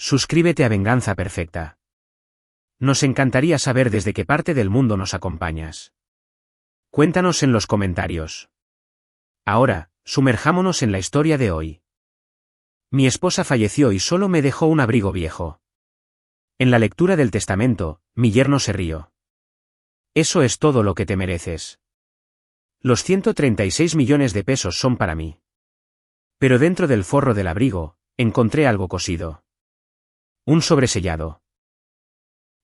Suscríbete a Venganza Perfecta. Nos encantaría saber desde qué parte del mundo nos acompañas. Cuéntanos en los comentarios. Ahora, sumerjámonos en la historia de hoy. Mi esposa falleció y solo me dejó un abrigo viejo. En la lectura del testamento, mi yerno se rió. Eso es todo lo que te mereces. Los 136 millones de pesos son para mí. Pero dentro del forro del abrigo, encontré algo cosido. Un sobresellado.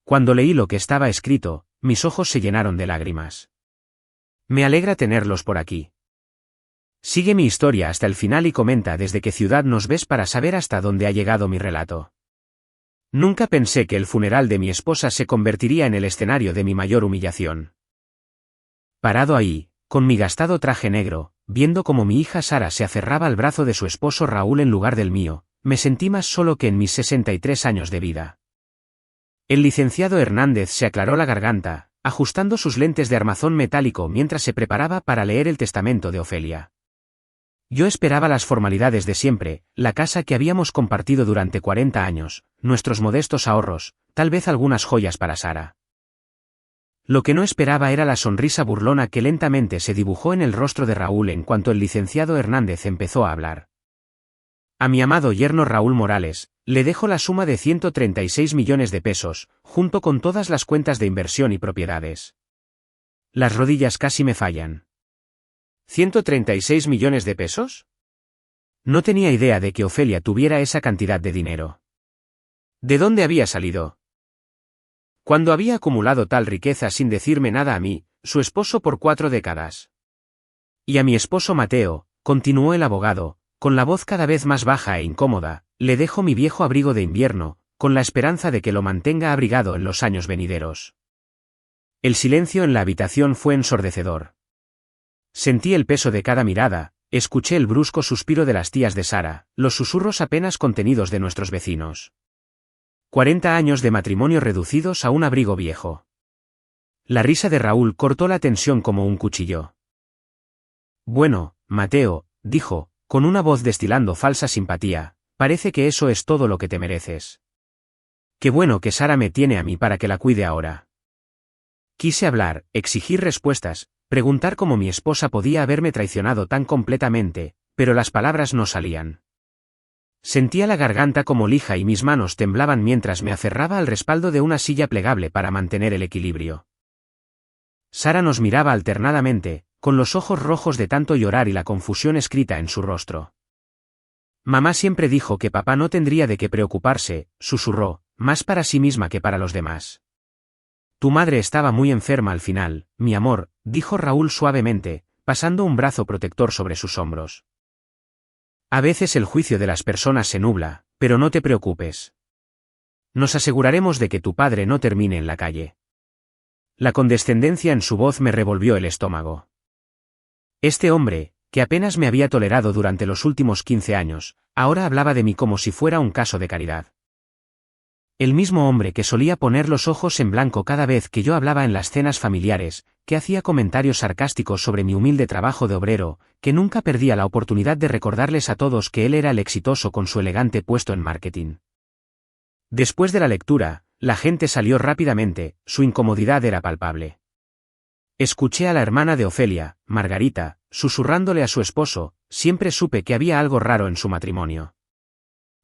Cuando leí lo que estaba escrito, mis ojos se llenaron de lágrimas. Me alegra tenerlos por aquí. Sigue mi historia hasta el final y comenta desde qué ciudad nos ves para saber hasta dónde ha llegado mi relato. Nunca pensé que el funeral de mi esposa se convertiría en el escenario de mi mayor humillación. Parado ahí, con mi gastado traje negro, viendo cómo mi hija Sara se aferraba al brazo de su esposo Raúl en lugar del mío, me sentí más solo que en mis 63 años de vida. El licenciado Hernández se aclaró la garganta, ajustando sus lentes de armazón metálico mientras se preparaba para leer el testamento de Ofelia. Yo esperaba las formalidades de siempre, la casa que habíamos compartido durante 40 años, nuestros modestos ahorros, tal vez algunas joyas para Sara. Lo que no esperaba era la sonrisa burlona que lentamente se dibujó en el rostro de Raúl en cuanto el licenciado Hernández empezó a hablar. A mi amado yerno Raúl Morales, le dejo la suma de 136 millones de pesos, junto con todas las cuentas de inversión y propiedades. Las rodillas casi me fallan. ¿136 millones de pesos? No tenía idea de que Ofelia tuviera esa cantidad de dinero. ¿De dónde había salido? Cuando había acumulado tal riqueza sin decirme nada a mí, su esposo por 4 décadas. Y a mi esposo Mateo, continuó el abogado, con la voz cada vez más baja e incómoda, le dejo mi viejo abrigo de invierno, con la esperanza de que lo mantenga abrigado en los años venideros. El silencio en la habitación fue ensordecedor. Sentí el peso de cada mirada, escuché el brusco suspiro de las tías de Sara, los susurros apenas contenidos de nuestros vecinos. 40 años de matrimonio reducidos a un abrigo viejo. La risa de Raúl cortó la tensión como un cuchillo. Bueno, Mateo, dijo, con una voz destilando falsa simpatía, parece que eso es todo lo que te mereces. Qué bueno que Sara me tiene a mí para que la cuide ahora. Quise hablar, exigir respuestas, preguntar cómo mi esposa podía haberme traicionado tan completamente, pero las palabras no salían. Sentía la garganta como lija y mis manos temblaban mientras me aferraba al respaldo de una silla plegable para mantener el equilibrio. Sara nos miraba alternadamente, con los ojos rojos de tanto llorar y la confusión escrita en su rostro. Mamá siempre dijo que papá no tendría de qué preocuparse, susurró, más para sí misma que para los demás. Tu madre estaba muy enferma al final, mi amor, dijo Raúl suavemente, pasando un brazo protector sobre sus hombros. A veces el juicio de las personas se nubla, pero no te preocupes. Nos aseguraremos de que tu padre no termine en la calle. La condescendencia en su voz me revolvió el estómago. Este hombre, que apenas me había tolerado durante los últimos 15 años, ahora hablaba de mí como si fuera un caso de caridad. El mismo hombre que solía poner los ojos en blanco cada vez que yo hablaba en las cenas familiares, que hacía comentarios sarcásticos sobre mi humilde trabajo de obrero, que nunca perdía la oportunidad de recordarles a todos que él era el exitoso con su elegante puesto en marketing. Después de la lectura, la gente salió rápidamente, su incomodidad era palpable. Escuché a la hermana de Ofelia, Margarita, susurrándole a su esposo, siempre supe que había algo raro en su matrimonio.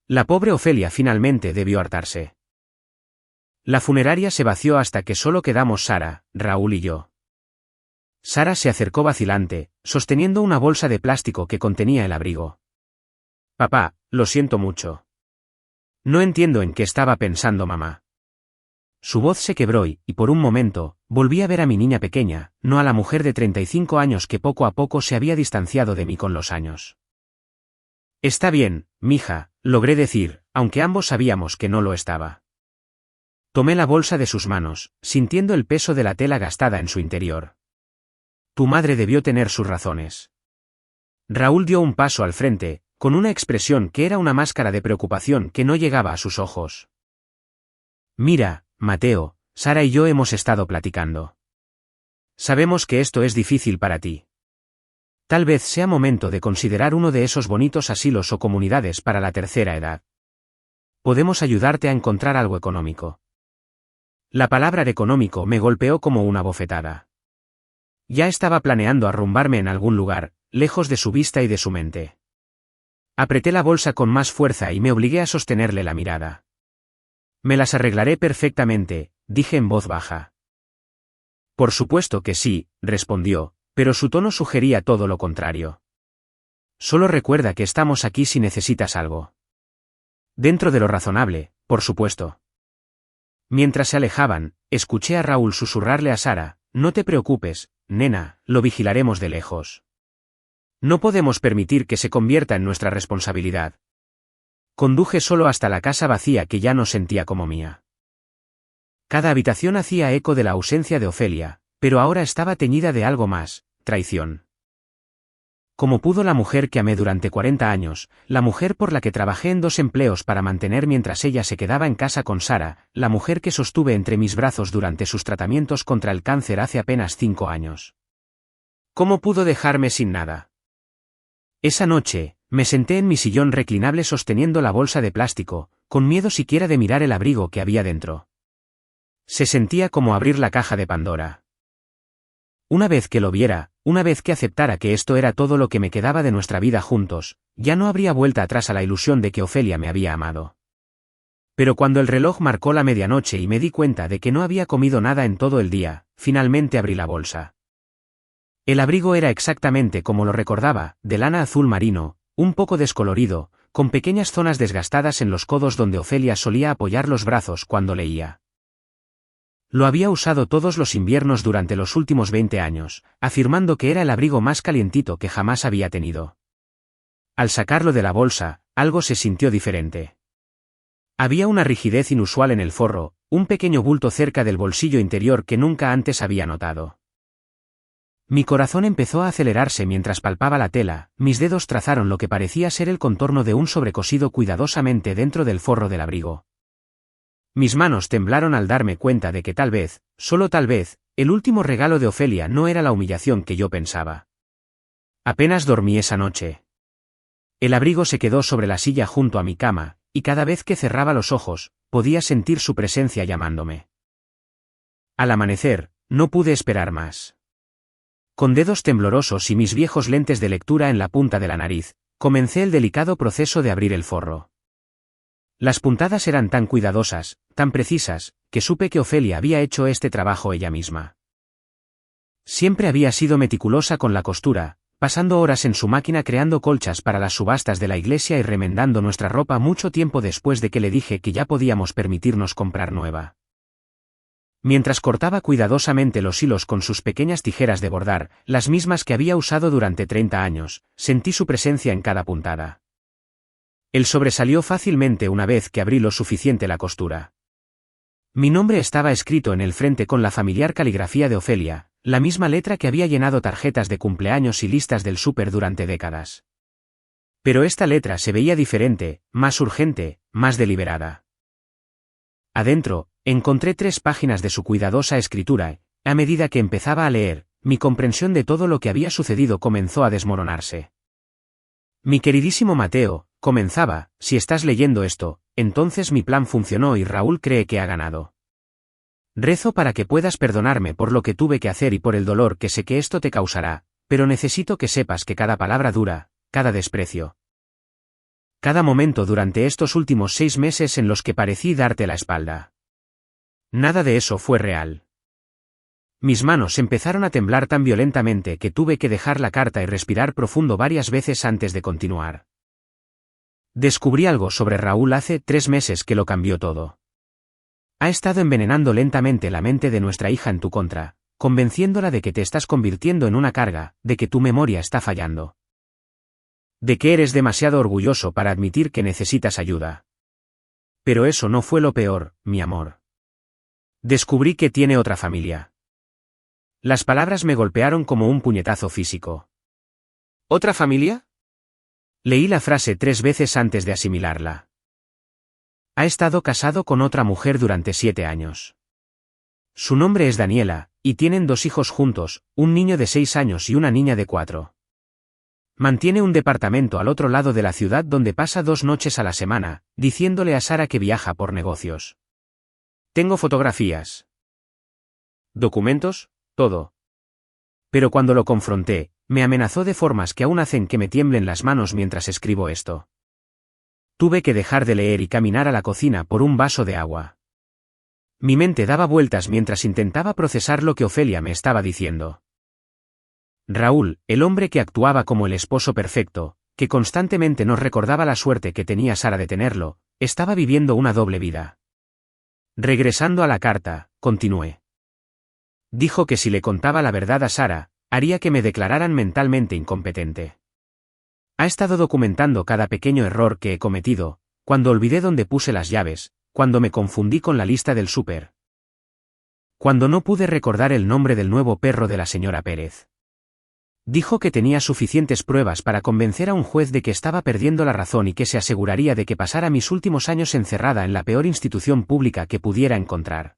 La pobre Ofelia finalmente debió hartarse. La funeraria se vació hasta que solo quedamos Sara, Raúl y yo. Sara se acercó vacilante, sosteniendo una bolsa de plástico que contenía el abrigo. Papá, lo siento mucho. No entiendo en qué estaba pensando mamá. Su voz se quebró y, por un momento, volví a ver a mi niña pequeña, no a la mujer de 35 años que poco a poco se había distanciado de mí con los años. Está bien, mija, logré decir, aunque ambos sabíamos que no lo estaba. Tomé la bolsa de sus manos, sintiendo el peso de la tela gastada en su interior. Tu madre debió tener sus razones. Raúl dio un paso al frente, con una expresión que era una máscara de preocupación que no llegaba a sus ojos. Mira, Mateo, Sara y yo hemos estado platicando. Sabemos que esto es difícil para ti. Tal vez sea momento de considerar uno de esos bonitos asilos o comunidades para la tercera edad. podemos ayudarte a encontrar algo económico. La palabra económico me golpeó como una bofetada. Ya estaba planeando arrumbarme en algún lugar, lejos de su vista y de su mente. Apreté la bolsa con más fuerza y me obligué a sostenerle la mirada. Me las arreglaré perfectamente, dije en voz baja. Por supuesto que sí, respondió, pero su tono sugería todo lo contrario. Solo recuerda que estamos aquí si necesitas algo. Dentro de lo razonable, por supuesto. Mientras se alejaban, escuché a Raúl susurrarle a Sara: no te preocupes, nena, lo vigilaremos de lejos. No podemos permitir que se convierta en nuestra responsabilidad. Conduje solo hasta la casa vacía que ya no sentía como mía. Cada habitación hacía eco de la ausencia de Ofelia, pero ahora estaba teñida de algo más: traición. Como pudo la mujer que amé durante 40 años, la mujer por la que trabajé en 2 empleos para mantener mientras ella se quedaba en casa con Sara, la mujer que sostuve entre mis brazos durante sus tratamientos contra el cáncer hace apenas 5 años. ¿Cómo pudo dejarme sin nada? Esa noche, me senté en mi sillón reclinable sosteniendo la bolsa de plástico, con miedo siquiera de mirar el abrigo que había dentro. Se sentía como abrir la caja de Pandora. Una vez que lo viera, una vez que aceptara que esto era todo lo que me quedaba de nuestra vida juntos, ya no habría vuelta atrás a la ilusión de que Ofelia me había amado. Pero cuando el reloj marcó la medianoche y me di cuenta de que no había comido nada en todo el día, finalmente abrí la bolsa. El abrigo era exactamente como lo recordaba, de lana azul marino, un poco descolorido, con pequeñas zonas desgastadas en los codos donde Ofelia solía apoyar los brazos cuando leía. Lo había usado todos los inviernos durante los últimos 20 años, afirmando que era el abrigo más calientito que jamás había tenido. Al sacarlo de la bolsa, algo se sintió diferente. Había una rigidez inusual en el forro, un pequeño bulto cerca del bolsillo interior que nunca antes había notado. Mi corazón empezó a acelerarse mientras palpaba la tela, mis dedos trazaron lo que parecía ser el contorno de un sobrecosido cuidadosamente dentro del forro del abrigo. Mis manos temblaron al darme cuenta de que tal vez, solo tal vez, el último regalo de Ofelia no era la humillación que yo pensaba. Apenas dormí esa noche. El abrigo se quedó sobre la silla junto a mi cama, y cada vez que cerraba los ojos, podía sentir su presencia llamándome. Al amanecer, no pude esperar más. Con dedos temblorosos y mis viejos lentes de lectura en la punta de la nariz, comencé el delicado proceso de abrir el forro. Las puntadas eran tan cuidadosas, tan precisas, que supe que Ofelia había hecho este trabajo ella misma. Siempre había sido meticulosa con la costura, pasando horas en su máquina creando colchas para las subastas de la iglesia y remendando nuestra ropa mucho tiempo después de que le dije que ya podíamos permitirnos comprar nueva. Mientras cortaba cuidadosamente los hilos con sus pequeñas tijeras de bordar, las mismas que había usado durante 30 años, sentí su presencia en cada puntada. Él sobresalió fácilmente una vez que abrí lo suficiente la costura. Mi nombre estaba escrito en el frente con la familiar caligrafía de Ofelia, la misma letra que había llenado tarjetas de cumpleaños y listas del súper durante décadas. Pero esta letra se veía diferente, más urgente, más deliberada. Adentro, encontré 3 páginas de su cuidadosa escritura, y, a medida que empezaba a leer, mi comprensión de todo lo que había sucedido comenzó a desmoronarse. Mi queridísimo Mateo, comenzaba, si estás leyendo esto, entonces mi plan funcionó y Raúl cree que ha ganado. Rezo para que puedas perdonarme por lo que tuve que hacer y por el dolor que sé que esto te causará, pero necesito que sepas que cada palabra dura, cada desprecio. Cada momento durante estos últimos 6 meses en los que parecí darte la espalda. Nada de eso fue real. Mis manos empezaron a temblar tan violentamente que tuve que dejar la carta y respirar profundo varias veces antes de continuar. Descubrí algo sobre Raúl hace 3 meses que lo cambió todo. Ha estado envenenando lentamente la mente de nuestra hija en tu contra, convenciéndola de que te estás convirtiendo en una carga, de que tu memoria está fallando. De que eres demasiado orgulloso para admitir que necesitas ayuda. Pero eso no fue lo peor, mi amor. Descubrí que tiene otra familia. Las palabras me golpearon como un puñetazo físico. ¿Otra familia? Leí la frase 3 veces antes de asimilarla. Ha estado casado con otra mujer durante 7 años. Su nombre es Daniela, y tienen 2 hijos juntos, un niño de 6 años y una niña de 4. Mantiene un departamento al otro lado de la ciudad donde pasa 2 noches a la semana, diciéndole a Sara que viaja por negocios. Tengo fotografías. Documentos, todo. Pero cuando lo confronté, me amenazó de formas que aún hacen que me tiemblen las manos mientras escribo esto. Tuve que dejar de leer y caminar a la cocina por un vaso de agua. Mi mente daba vueltas mientras intentaba procesar lo que Ofelia me estaba diciendo. Raúl, el hombre que actuaba como el esposo perfecto, que constantemente nos recordaba la suerte que tenía Sara de tenerlo, estaba viviendo una doble vida. Regresando a la carta, continué. Dijo que si le contaba la verdad a Sara, haría que me declararan mentalmente incompetente. Ha estado documentando cada pequeño error que he cometido, cuando olvidé dónde puse las llaves, cuando me confundí con la lista del súper. Cuando no pude recordar el nombre del nuevo perro de la señora Pérez. Dijo que tenía suficientes pruebas para convencer a un juez de que estaba perdiendo la razón y que se aseguraría de que pasara mis últimos años encerrada en la peor institución pública que pudiera encontrar.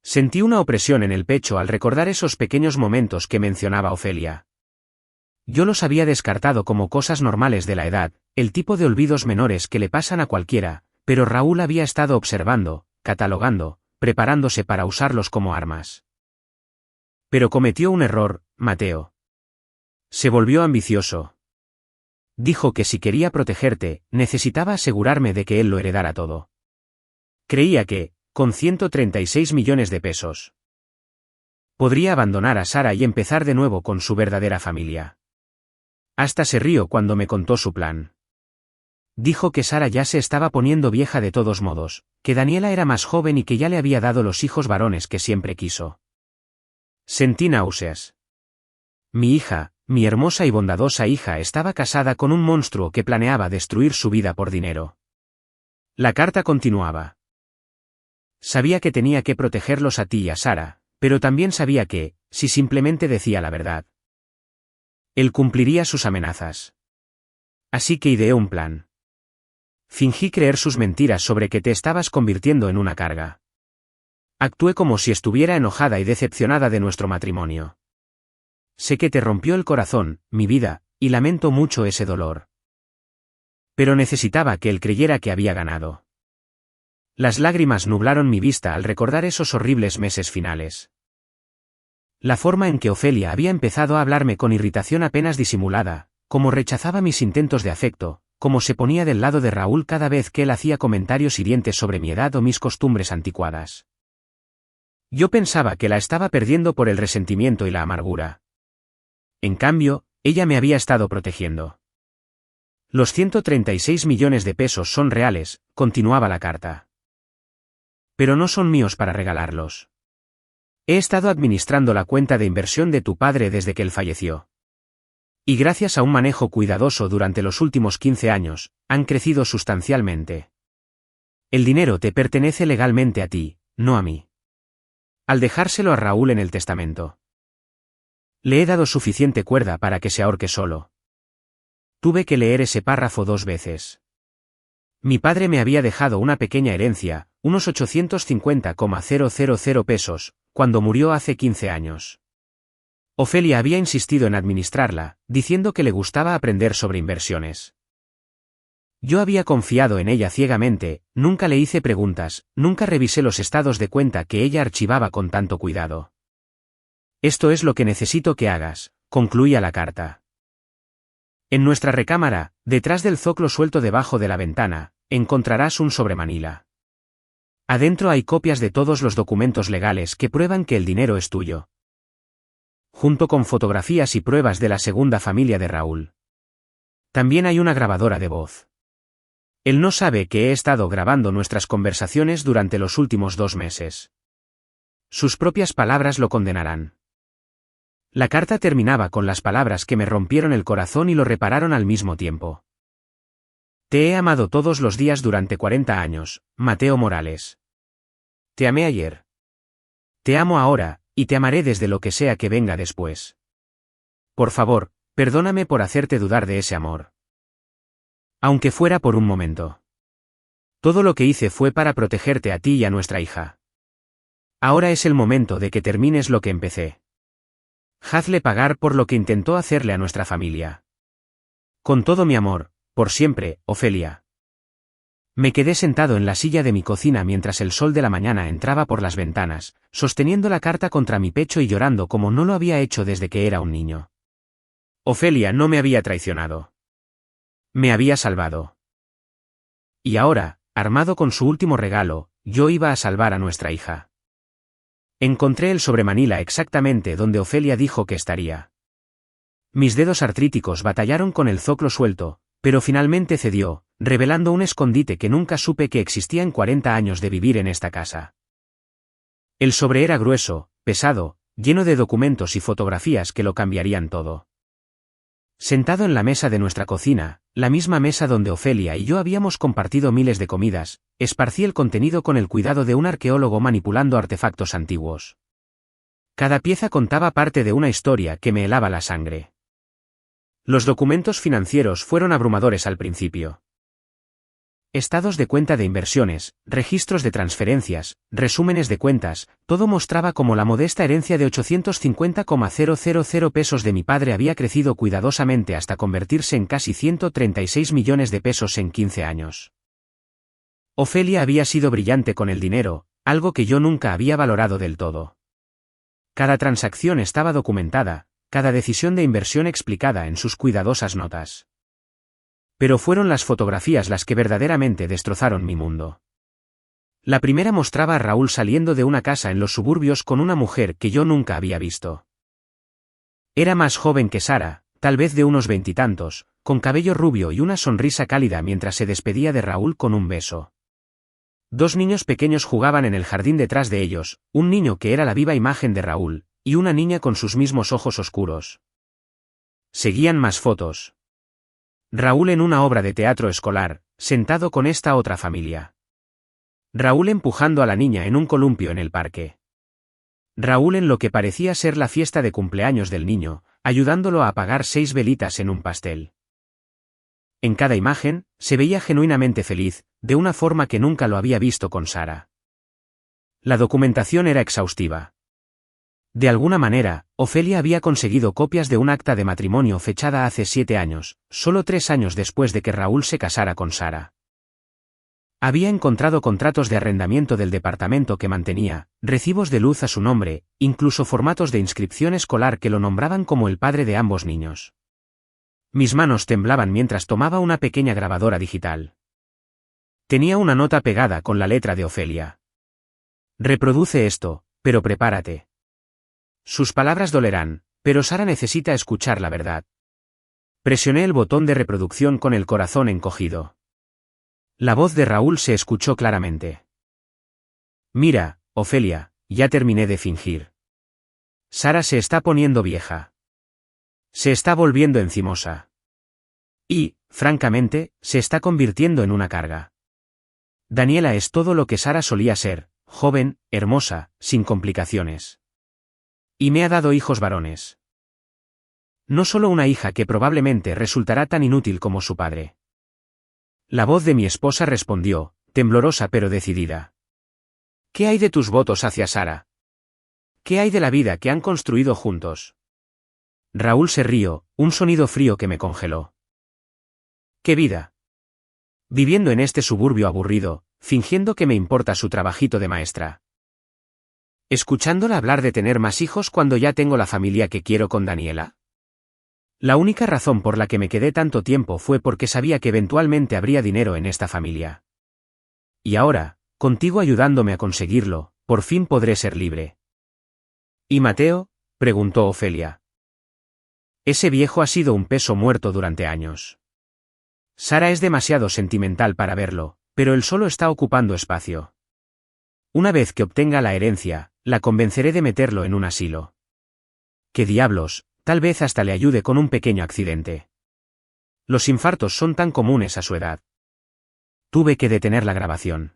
Sentí una opresión en el pecho al recordar esos pequeños momentos que mencionaba Ofelia. Yo los había descartado como cosas normales de la edad, el tipo de olvidos menores que le pasan a cualquiera, pero Raúl había estado observando, catalogando, preparándose para usarlos como armas. Pero cometió un error, Mateo. Se volvió ambicioso. Dijo que si quería protegerte, necesitaba asegurarme de que él lo heredara todo. Creía que, con 136 millones de pesos, podría abandonar a Sara y empezar de nuevo con su verdadera familia. Hasta se rió cuando me contó su plan. Dijo que Sara ya se estaba poniendo vieja de todos modos, que Daniela era más joven y que ya le había dado los hijos varones que siempre quiso. Sentí náuseas. Mi hija, mi hermosa y bondadosa hija, estaba casada con un monstruo que planeaba destruir su vida por dinero. La carta continuaba. Sabía que tenía que protegerlos a ti y a Sara, pero también sabía que, si simplemente decía la verdad, él cumpliría sus amenazas. Así que ideé un plan. Fingí creer sus mentiras sobre que te estabas convirtiendo en una carga. Actué como si estuviera enojada y decepcionada de nuestro matrimonio. Sé que te rompió el corazón, mi vida, y lamento mucho ese dolor. Pero necesitaba que él creyera que había ganado. Las lágrimas nublaron mi vista al recordar esos horribles meses finales. La forma en que Ofelia había empezado a hablarme con irritación apenas disimulada, cómo rechazaba mis intentos de afecto, cómo se ponía del lado de Raúl cada vez que él hacía comentarios hirientes sobre mi edad o mis costumbres anticuadas. Yo pensaba que la estaba perdiendo por el resentimiento y la amargura. En cambio, ella me había estado protegiendo. Los 136 millones de pesos son reales, continuaba la carta. Pero no son míos para regalarlos. He estado administrando la cuenta de inversión de tu padre desde que él falleció. Y gracias a un manejo cuidadoso durante los últimos 15 años, han crecido sustancialmente. El dinero te pertenece legalmente a ti, no a mí. Al dejárselo a Raúl en el testamento, le he dado suficiente cuerda para que se ahorque solo. Tuve que leer ese párrafo 2 veces. Mi padre me había dejado una pequeña herencia, unos 850,000 pesos, cuando murió hace 15 años. Ofelia había insistido en administrarla, diciendo que le gustaba aprender sobre inversiones. Yo había confiado en ella ciegamente, nunca le hice preguntas, nunca revisé los estados de cuenta que ella archivaba con tanto cuidado. Esto es lo que necesito que hagas, concluía la carta. En nuestra recámara, detrás del zoclo suelto debajo de la ventana, encontrarás un sobremanila. Adentro hay copias de todos los documentos legales que prueban que el dinero es tuyo, junto con fotografías y pruebas de la segunda familia de Raúl. También hay una grabadora de voz. Él no sabe que he estado grabando nuestras conversaciones durante los últimos 2 meses. Sus propias palabras lo condenarán. La carta terminaba con las palabras que me rompieron el corazón y lo repararon al mismo tiempo. Te he amado todos los días durante 40 años, Mateo Morales. Te amé ayer. Te amo ahora, y te amaré desde lo que sea que venga después. Por favor, perdóname por hacerte dudar de ese amor. Aunque fuera por un momento. Todo lo que hice fue para protegerte a ti y a nuestra hija. Ahora es el momento de que termines lo que empecé. Hazle pagar por lo que intentó hacerle a nuestra familia. Con todo mi amor, por siempre, Ofelia. Me quedé sentado en la silla de mi cocina mientras el sol de la mañana entraba por las ventanas, sosteniendo la carta contra mi pecho y llorando como no lo había hecho desde que era un niño. Ofelia no me había traicionado. Me había salvado. Y ahora, armado con su último regalo, yo iba a salvar a nuestra hija. Encontré el sobremanila exactamente donde Ofelia dijo que estaría. Mis dedos artríticos batallaron con el zoclo suelto, pero finalmente cedió, revelando un escondite que nunca supe que existía en 40 años de vivir en esta casa. El sobre era grueso, pesado, lleno de documentos y fotografías que lo cambiarían todo. Sentado en la mesa de nuestra cocina, la misma mesa donde Ofelia y yo habíamos compartido miles de comidas, esparcí el contenido con el cuidado de un arqueólogo manipulando artefactos antiguos. Cada pieza contaba parte de una historia que me helaba la sangre. Los documentos financieros fueron abrumadores al principio. Estados de cuenta de inversiones, registros de transferencias, resúmenes de cuentas, todo mostraba cómo la modesta herencia de 850,000 pesos de mi padre había crecido cuidadosamente hasta convertirse en casi 136 millones de pesos en 15 años. Ofelia había sido brillante con el dinero, algo que yo nunca había valorado del todo. Cada transacción estaba documentada, cada decisión de inversión explicada en sus cuidadosas notas. Pero fueron las fotografías las que verdaderamente destrozaron mi mundo. La primera mostraba a Raúl saliendo de una casa en los suburbios con una mujer que yo nunca había visto. Era más joven que Sara, tal vez de unos 20 y tantos, con cabello rubio y una sonrisa cálida mientras se despedía de Raúl con un beso. Dos niños pequeños jugaban en el jardín detrás de ellos, un niño que era la viva imagen de Raúl, y una niña con sus mismos ojos oscuros. Seguían más fotos. Raúl en una obra de teatro escolar, sentado con esta otra familia. Raúl empujando a la niña en un columpio en el parque. Raúl en lo que parecía ser la fiesta de cumpleaños del niño, ayudándolo a apagar 6 velitas en un pastel. En cada imagen, se veía genuinamente feliz, de una forma que nunca lo había visto con Sara. La documentación era exhaustiva. De alguna manera, Ofelia había conseguido copias de un acta de matrimonio fechada hace 7 años, solo 3 años después de que Raúl se casara con Sara. Había encontrado contratos de arrendamiento del departamento que mantenía, recibos de luz a su nombre, incluso formatos de inscripción escolar que lo nombraban como el padre de ambos niños. Mis manos temblaban mientras tomaba una pequeña grabadora digital. Tenía una nota pegada con la letra de Ofelia. Reproduce esto, pero prepárate. Sus palabras dolerán, pero Sara necesita escuchar la verdad. Presioné el botón de reproducción con el corazón encogido. La voz de Raúl se escuchó claramente. Mira, Ofelia, ya terminé de fingir. Sara se está poniendo vieja. Se está volviendo encimosa. Y, francamente, se está convirtiendo en una carga. Daniela es todo lo que Sara solía ser, joven, hermosa, sin complicaciones. Y me ha dado hijos varones. No solo una hija que probablemente resultará tan inútil como su padre. La voz de mi esposa respondió, temblorosa pero decidida. ¿Qué hay de tus votos hacia Sara? ¿Qué hay de la vida que han construido juntos? Raúl se rió, un sonido frío que me congeló. ¿Qué vida? Viviendo en este suburbio aburrido, fingiendo que me importa su trabajito de maestra. ¿Escuchándola hablar de tener más hijos cuando ya tengo la familia que quiero con Daniela? La única razón por la que me quedé tanto tiempo fue porque sabía que eventualmente habría dinero en esta familia. Y ahora, contigo ayudándome a conseguirlo, por fin podré ser libre. ¿Y Mateo?, preguntó Ofelia. Ese viejo ha sido un peso muerto durante años. Sara es demasiado sentimental para verlo, pero él solo está ocupando espacio. Una vez que obtenga la herencia, la convenceré de meterlo en un asilo. ¿Qué diablos? Tal vez hasta le ayude con un pequeño accidente. Los infartos son tan comunes a su edad. Tuve que detener la grabación.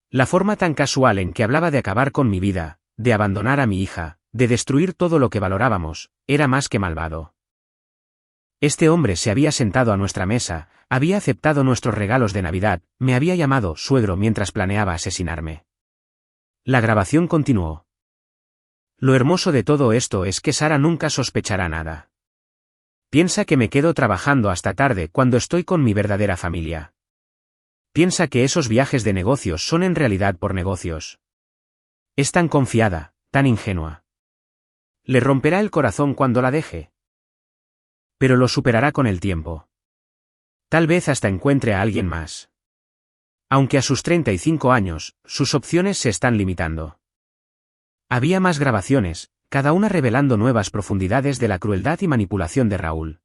La forma tan casual en que hablaba de acabar con mi vida, de abandonar a mi hija, de destruir todo lo que valorábamos, era más que malvado. Este hombre se había sentado a nuestra mesa, había aceptado nuestros regalos de Navidad, me había llamado suegro mientras planeaba asesinarme. La grabación continuó. Lo hermoso de todo esto es que Sara nunca sospechará nada. Piensa que me quedo trabajando hasta tarde cuando estoy con mi verdadera familia. Piensa que esos viajes de negocios son en realidad por negocios. Es tan confiada, tan ingenua. Le romperá el corazón cuando la deje. Pero lo superará con el tiempo. Tal vez hasta encuentre a alguien más. Aunque a sus 35 años, sus opciones se están limitando. Había más grabaciones, cada una revelando nuevas profundidades de la crueldad y manipulación de Raúl.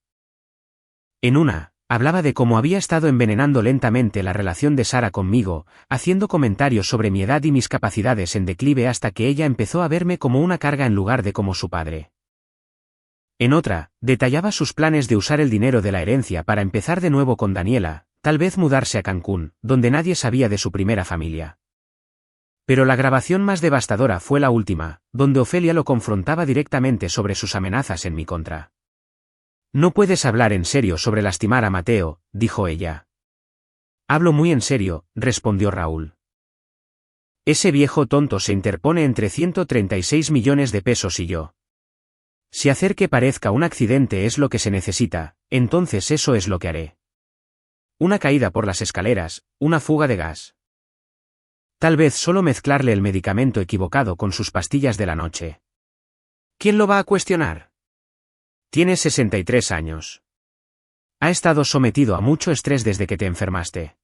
En una, hablaba de cómo había estado envenenando lentamente la relación de Sara conmigo, haciendo comentarios sobre mi edad y mis capacidades en declive hasta que ella empezó a verme como una carga en lugar de como su padre. En otra, detallaba sus planes de usar el dinero de la herencia para empezar de nuevo con Daniela, tal vez mudarse a Cancún, donde nadie sabía de su primera familia. Pero la grabación más devastadora fue la última, donde Ofelia lo confrontaba directamente sobre sus amenazas en mi contra. No puedes hablar en serio sobre lastimar a Mateo, dijo ella. Hablo muy en serio, respondió Raúl. Ese viejo tonto se interpone entre 136 millones de pesos y yo. Si hacer que parezca un accidente es lo que se necesita, entonces eso es lo que haré. Una caída por las escaleras, una fuga de gas. Tal vez solo mezclarle el medicamento equivocado con sus pastillas de la noche. ¿Quién lo va a cuestionar? Tiene 63 años. Ha estado sometido a mucho estrés desde que te enfermaste.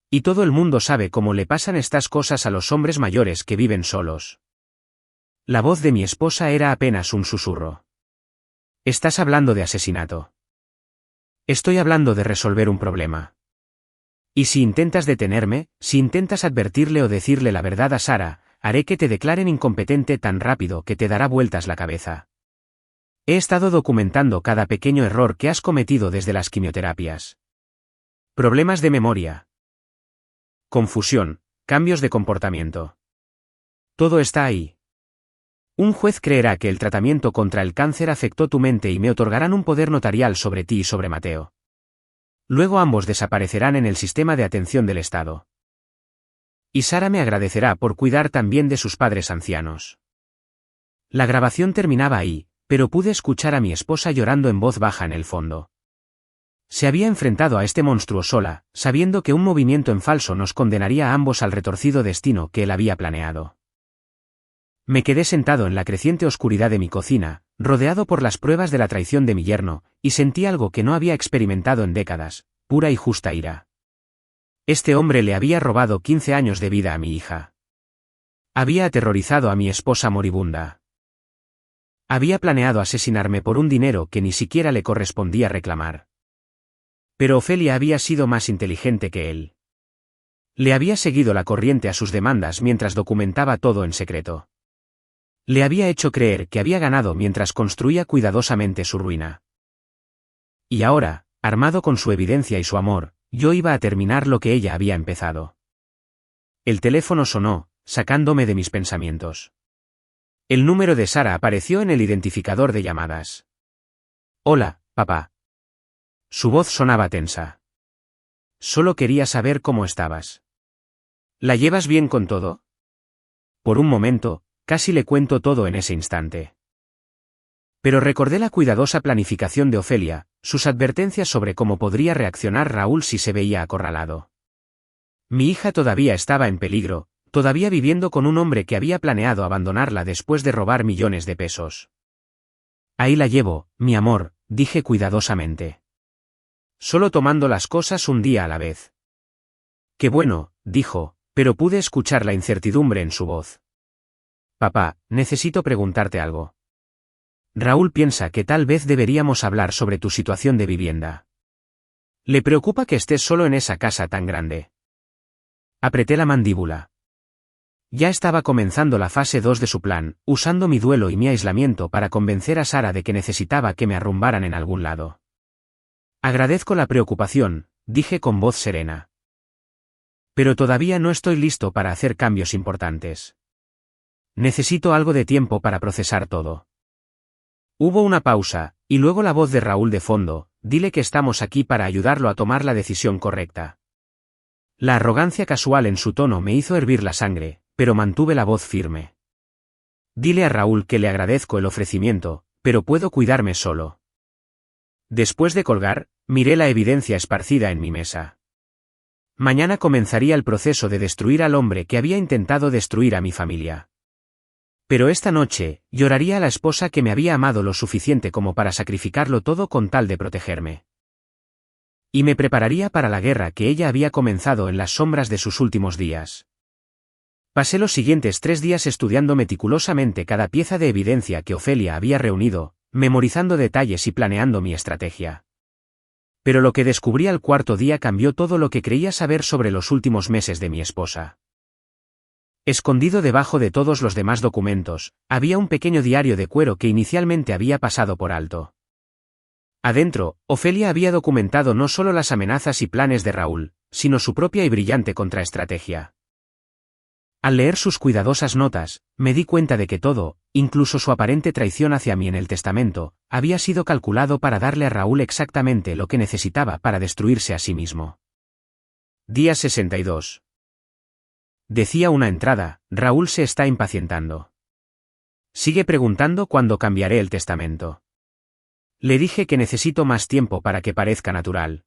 Y todo el mundo sabe cómo le pasan estas cosas a los hombres mayores que viven solos. La voz de mi esposa era apenas un susurro. Estás hablando de asesinato. Estoy hablando de resolver un problema. Y si intentas detenerme, si intentas advertirle o decirle la verdad a Sara, haré que te declaren incompetente tan rápido que te dará vueltas la cabeza. He estado documentando cada pequeño error que has cometido desde las quimioterapias. Problemas de memoria. Confusión, cambios de comportamiento. Todo está ahí. Un juez creerá que el tratamiento contra el cáncer afectó tu mente y me otorgarán un poder notarial sobre ti y sobre Mateo. Luego ambos desaparecerán en el sistema de atención del Estado. Y Sara me agradecerá por cuidar también de sus padres ancianos. La grabación terminaba ahí, pero pude escuchar a mi esposa llorando en voz baja en el fondo. Se había enfrentado a este monstruo sola, sabiendo que un movimiento en falso nos condenaría a ambos al retorcido destino que él había planeado. Me quedé sentado en la creciente oscuridad de mi cocina, rodeado por las pruebas de la traición de mi yerno, y sentí algo que no había experimentado en décadas, pura y justa ira. Este hombre le había robado 15 años de vida a mi hija. Había aterrorizado a mi esposa moribunda. Había planeado asesinarme por un dinero que ni siquiera le correspondía reclamar. Pero Ofelia había sido más inteligente que él. Le había seguido la corriente a sus demandas mientras documentaba todo en secreto. Le había hecho creer que había ganado mientras construía cuidadosamente su ruina. Y ahora, armado con su evidencia y su amor, yo iba a terminar lo que ella había empezado. El teléfono sonó, sacándome de mis pensamientos. El número de Sara apareció en el identificador de llamadas. Hola, papá. Su voz sonaba tensa. Solo quería saber cómo estabas. ¿La llevas bien con todo? Por un momento, casi le cuento todo en ese instante. Pero recordé la cuidadosa planificación de Ofelia, sus advertencias sobre cómo podría reaccionar Raúl si se veía acorralado. Mi hija todavía estaba en peligro, todavía viviendo con un hombre que había planeado abandonarla después de robar millones de pesos. Ahí la llevo, mi amor, dije cuidadosamente. Solo tomando las cosas un día a la vez. Qué bueno, dijo, pero pude escuchar la incertidumbre en su voz. Papá, necesito preguntarte algo. Raúl piensa que tal vez deberíamos hablar sobre tu situación de vivienda. ¿Le preocupa que estés solo en esa casa tan grande? Apreté la mandíbula. Ya estaba comenzando la fase 2 de su plan, usando mi duelo y mi aislamiento para convencer a Sara de que necesitaba que me arrumbaran en algún lado. Agradezco la preocupación, dije con voz serena. Pero todavía no estoy listo para hacer cambios importantes. Necesito algo de tiempo para procesar todo. Hubo una pausa, y luego la voz de Raúl de fondo, dile que estamos aquí para ayudarlo a tomar la decisión correcta. La arrogancia casual en su tono me hizo hervir la sangre, pero mantuve la voz firme. Dile a Raúl que le agradezco el ofrecimiento, pero puedo cuidarme solo. Después de colgar, miré la evidencia esparcida en mi mesa. Mañana comenzaría el proceso de destruir al hombre que había intentado destruir a mi familia. Pero esta noche, lloraría a la esposa que me había amado lo suficiente como para sacrificarlo todo con tal de protegerme. Y me prepararía para la guerra que ella había comenzado en las sombras de sus últimos días. Pasé los siguientes 3 días estudiando meticulosamente cada pieza de evidencia que Ofelia había reunido, memorizando detalles y planeando mi estrategia. Pero lo que descubrí al 4.º día cambió todo lo que creía saber sobre los últimos meses de mi esposa. Escondido debajo de todos los demás documentos, había un pequeño diario de cuero que inicialmente había pasado por alto. Adentro, Ofelia había documentado no solo las amenazas y planes de Raúl, sino su propia y brillante contraestrategia. Al leer sus cuidadosas notas, me di cuenta de que todo, incluso su aparente traición hacia mí en el testamento, había sido calculado para darle a Raúl exactamente lo que necesitaba para destruirse a sí mismo. Día 62. Decía una entrada: Raúl se está impacientando. Sigue preguntando cuándo cambiaré el testamento. Le dije que necesito más tiempo para que parezca natural.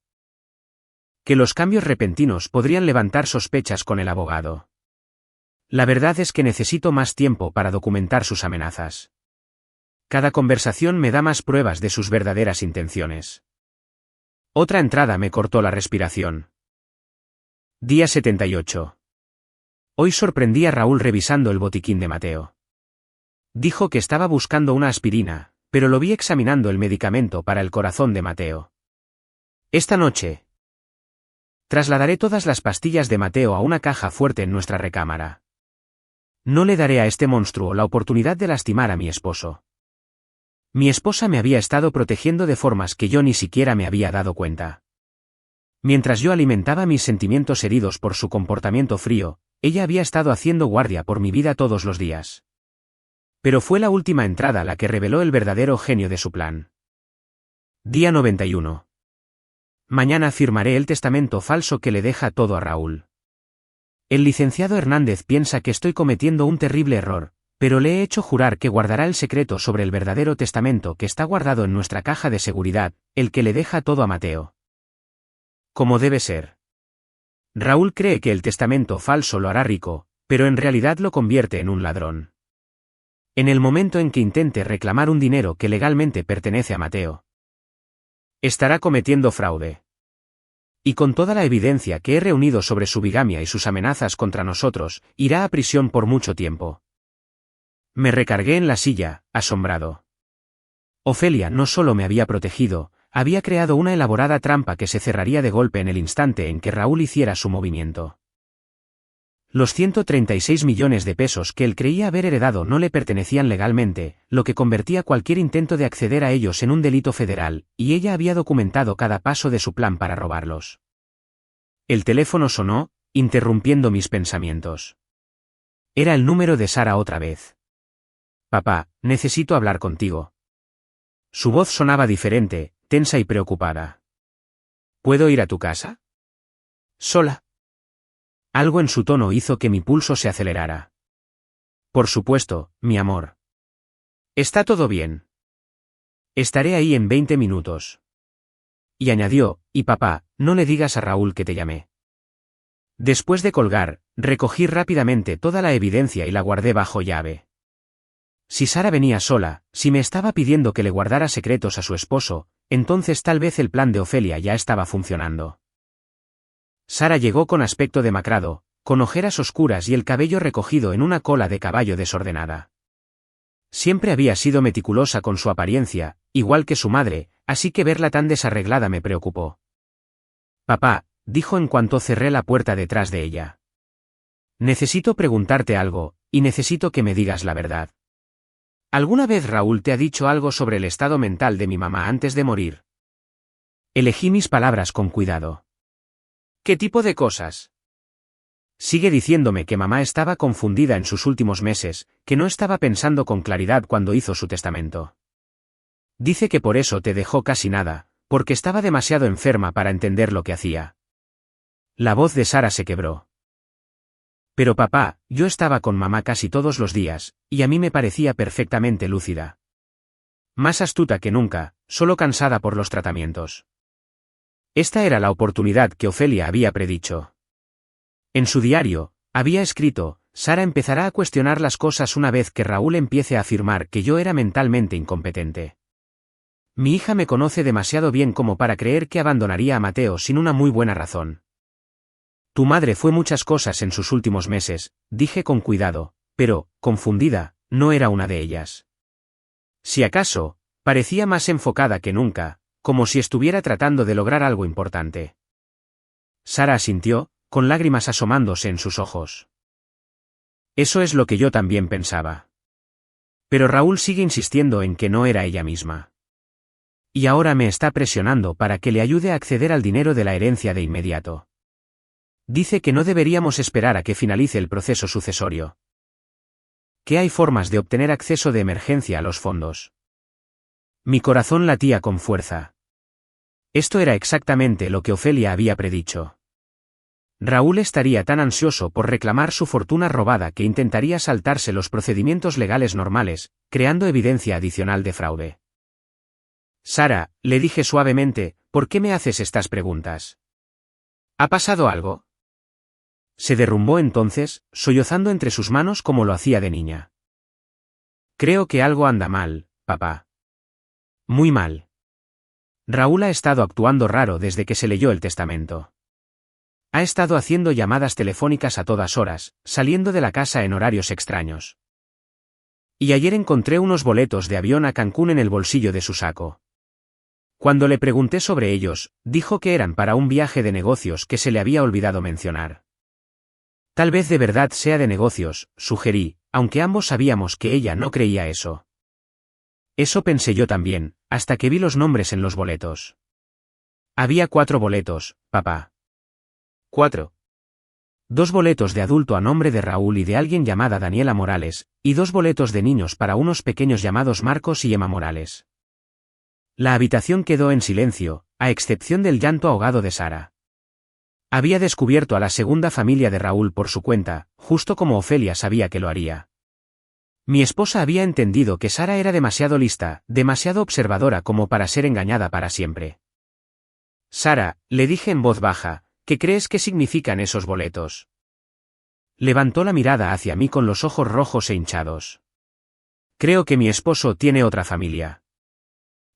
Que los cambios repentinos podrían levantar sospechas con el abogado. La verdad es que necesito más tiempo para documentar sus amenazas. Cada conversación me da más pruebas de sus verdaderas intenciones. Otra entrada me cortó la respiración. Día 78. Hoy sorprendí a Raúl revisando el botiquín de Mateo. Dijo que estaba buscando una aspirina, pero lo vi examinando el medicamento para el corazón de Mateo. Esta noche trasladaré todas las pastillas de Mateo a una caja fuerte en nuestra recámara. No le daré a este monstruo la oportunidad de lastimar a mi esposo. Mi esposa me había estado protegiendo de formas que yo ni siquiera me había dado cuenta. Mientras yo alimentaba mis sentimientos heridos por su comportamiento frío, ella había estado haciendo guardia por mi vida todos los días. Pero fue la última entrada la que reveló el verdadero genio de su plan. Día 91. Mañana firmaré el testamento falso que le deja todo a Raúl. El licenciado Hernández piensa que estoy cometiendo un terrible error, pero le he hecho jurar que guardará el secreto sobre el verdadero testamento que está guardado en nuestra caja de seguridad, el que le deja todo a Mateo. Como debe ser. Raúl cree que el testamento falso lo hará rico, pero en realidad lo convierte en un ladrón. En el momento en que intente reclamar un dinero que legalmente pertenece a Mateo, estará cometiendo fraude. Y con toda la evidencia que he reunido sobre su bigamia y sus amenazas contra nosotros, irá a prisión por mucho tiempo. Me recargué en la silla, asombrado. Ofelia no solo me había protegido, había creado una elaborada trampa que se cerraría de golpe en el instante en que Raúl hiciera su movimiento. Los 136 millones de pesos que él creía haber heredado no le pertenecían legalmente, lo que convertía cualquier intento de acceder a ellos en un delito federal, y ella había documentado cada paso de su plan para robarlos. El teléfono sonó, interrumpiendo mis pensamientos. Era el número de Sara otra vez. Papá, necesito hablar contigo. Su voz sonaba diferente, tensa y preocupada. ¿Puedo ir a tu casa? ¿Sola? Algo en su tono hizo que mi pulso se acelerara. Por supuesto, mi amor. ¿Está todo bien? Estaré ahí en 20 minutos. Y añadió: y papá, no le digas a Raúl que te llamé. Después de colgar, recogí rápidamente toda la evidencia y la guardé bajo llave. Si Sara venía sola, si me estaba pidiendo que le guardara secretos a su esposo, entonces tal vez el plan de Ofelia ya estaba funcionando. Sara llegó con aspecto demacrado, con ojeras oscuras y el cabello recogido en una cola de caballo desordenada. Siempre había sido meticulosa con su apariencia, igual que su madre, así que verla tan desarreglada me preocupó. Papá, dijo en cuanto cerré la puerta detrás de ella. Necesito preguntarte algo, y necesito que me digas la verdad. ¿Alguna vez Raúl te ha dicho algo sobre el estado mental de mi mamá antes de morir? Elegí mis palabras con cuidado. ¿Qué tipo de cosas? Sigue diciéndome que mamá estaba confundida en sus últimos meses, que no estaba pensando con claridad cuando hizo su testamento. Dice que por eso te dejó casi nada, porque estaba demasiado enferma para entender lo que hacía. La voz de Sara se quebró. Pero papá, yo estaba con mamá casi todos los días, y a mí me parecía perfectamente lúcida. Más astuta que nunca, solo cansada por los tratamientos. Esta era la oportunidad que Ofelia había predicho. En su diario, había escrito: Sara empezará a cuestionar las cosas una vez que Raúl empiece a afirmar que yo era mentalmente incompetente. Mi hija me conoce demasiado bien como para creer que abandonaría a Mateo sin una muy buena razón. Tu madre fue muchas cosas en sus últimos meses, dije con cuidado, pero, confundida, no era una de ellas. Si acaso, parecía más enfocada que nunca, como si estuviera tratando de lograr algo importante. Sara asintió, con lágrimas asomándose en sus ojos. Eso es lo que yo también pensaba. Pero Raúl sigue insistiendo en que no era ella misma. Y ahora me está presionando para que le ayude a acceder al dinero de la herencia de inmediato. Dice que no deberíamos esperar a que finalice el proceso sucesorio. Que hay formas de obtener acceso de emergencia a los fondos. Mi corazón latía con fuerza. Esto era exactamente lo que Ofelia había predicho. Raúl estaría tan ansioso por reclamar su fortuna robada que intentaría saltarse los procedimientos legales normales, creando evidencia adicional de fraude. Sara, le dije suavemente, ¿por qué me haces estas preguntas? ¿Ha pasado algo? Se derrumbó entonces, sollozando entre sus manos como lo hacía de niña. Creo que algo anda mal, papá. Muy mal. Raúl ha estado actuando raro desde que se leyó el testamento. Ha estado haciendo llamadas telefónicas a todas horas, saliendo de la casa en horarios extraños. Y ayer encontré unos boletos de avión a Cancún en el bolsillo de su saco. Cuando le pregunté sobre ellos, dijo que eran para un viaje de negocios que se le había olvidado mencionar. Tal vez de verdad sea de negocios, sugerí, aunque ambos sabíamos que ella no creía eso. Eso pensé yo también, hasta que vi los nombres en los boletos. Había 4 boletos, papá. 4. 2 boletos de adulto a nombre de Raúl y de alguien llamada Daniela Morales, y 2 boletos de niños para unos pequeños llamados Marcos y Emma Morales. La habitación quedó en silencio, a excepción del llanto ahogado de Sara. Había descubierto a la segunda familia de Raúl por su cuenta, justo como Ofelia sabía que lo haría. Mi esposa había entendido que Sara era demasiado lista, demasiado observadora como para ser engañada para siempre. Sara, le dije en voz baja, ¿qué crees que significan esos boletos? Levantó la mirada hacia mí con los ojos rojos e hinchados. Creo que mi esposo tiene otra familia.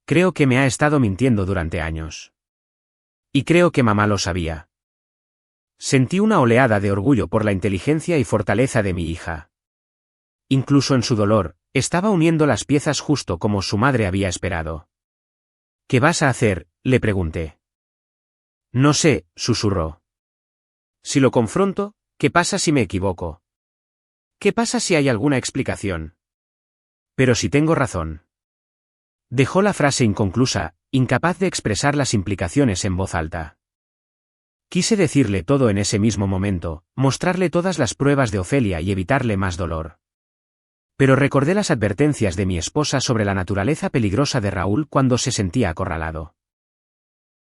Creo que me ha estado mintiendo durante años. Y creo que mamá lo sabía. Sentí una oleada de orgullo por la inteligencia y fortaleza de mi hija. Incluso en su dolor, estaba uniendo las piezas justo como su madre había esperado. ¿Qué vas a hacer?, le pregunté. No sé, susurró. Si lo confronto, ¿qué pasa si me equivoco? ¿Qué pasa si hay alguna explicación? Pero si tengo razón. Dejó la frase inconclusa, incapaz de expresar las implicaciones en voz alta. Quise decirle todo en ese mismo momento, mostrarle todas las pruebas de Ofelia y evitarle más dolor. Pero recordé las advertencias de mi esposa sobre la naturaleza peligrosa de Raúl cuando se sentía acorralado.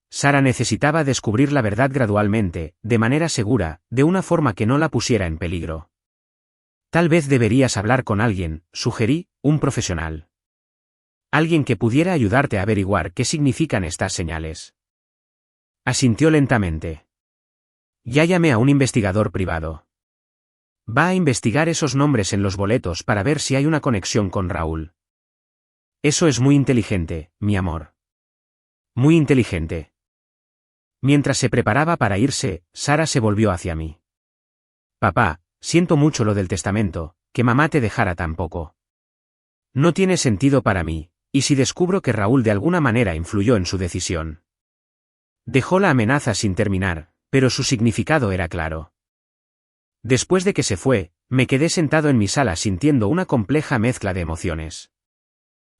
Sara necesitaba descubrir la verdad gradualmente, de manera segura, de una forma que no la pusiera en peligro. Tal vez deberías hablar con alguien, sugerí, un profesional. Alguien que pudiera ayudarte a averiguar qué significan estas señales. Asintió lentamente. Ya llamé a un investigador privado. Va a investigar esos nombres en los boletos para ver si hay una conexión con Raúl. Eso es muy inteligente, mi amor. Muy inteligente. Mientras se preparaba para irse, Sara se volvió hacia mí. Papá, siento mucho lo del testamento, que mamá te dejara tan poco. No tiene sentido para mí. ¿Y si descubro que Raúl de alguna manera influyó en su decisión? Dejó la amenaza sin terminar, pero su significado era claro. Después de que se fue, me quedé sentado en mi sala sintiendo una compleja mezcla de emociones.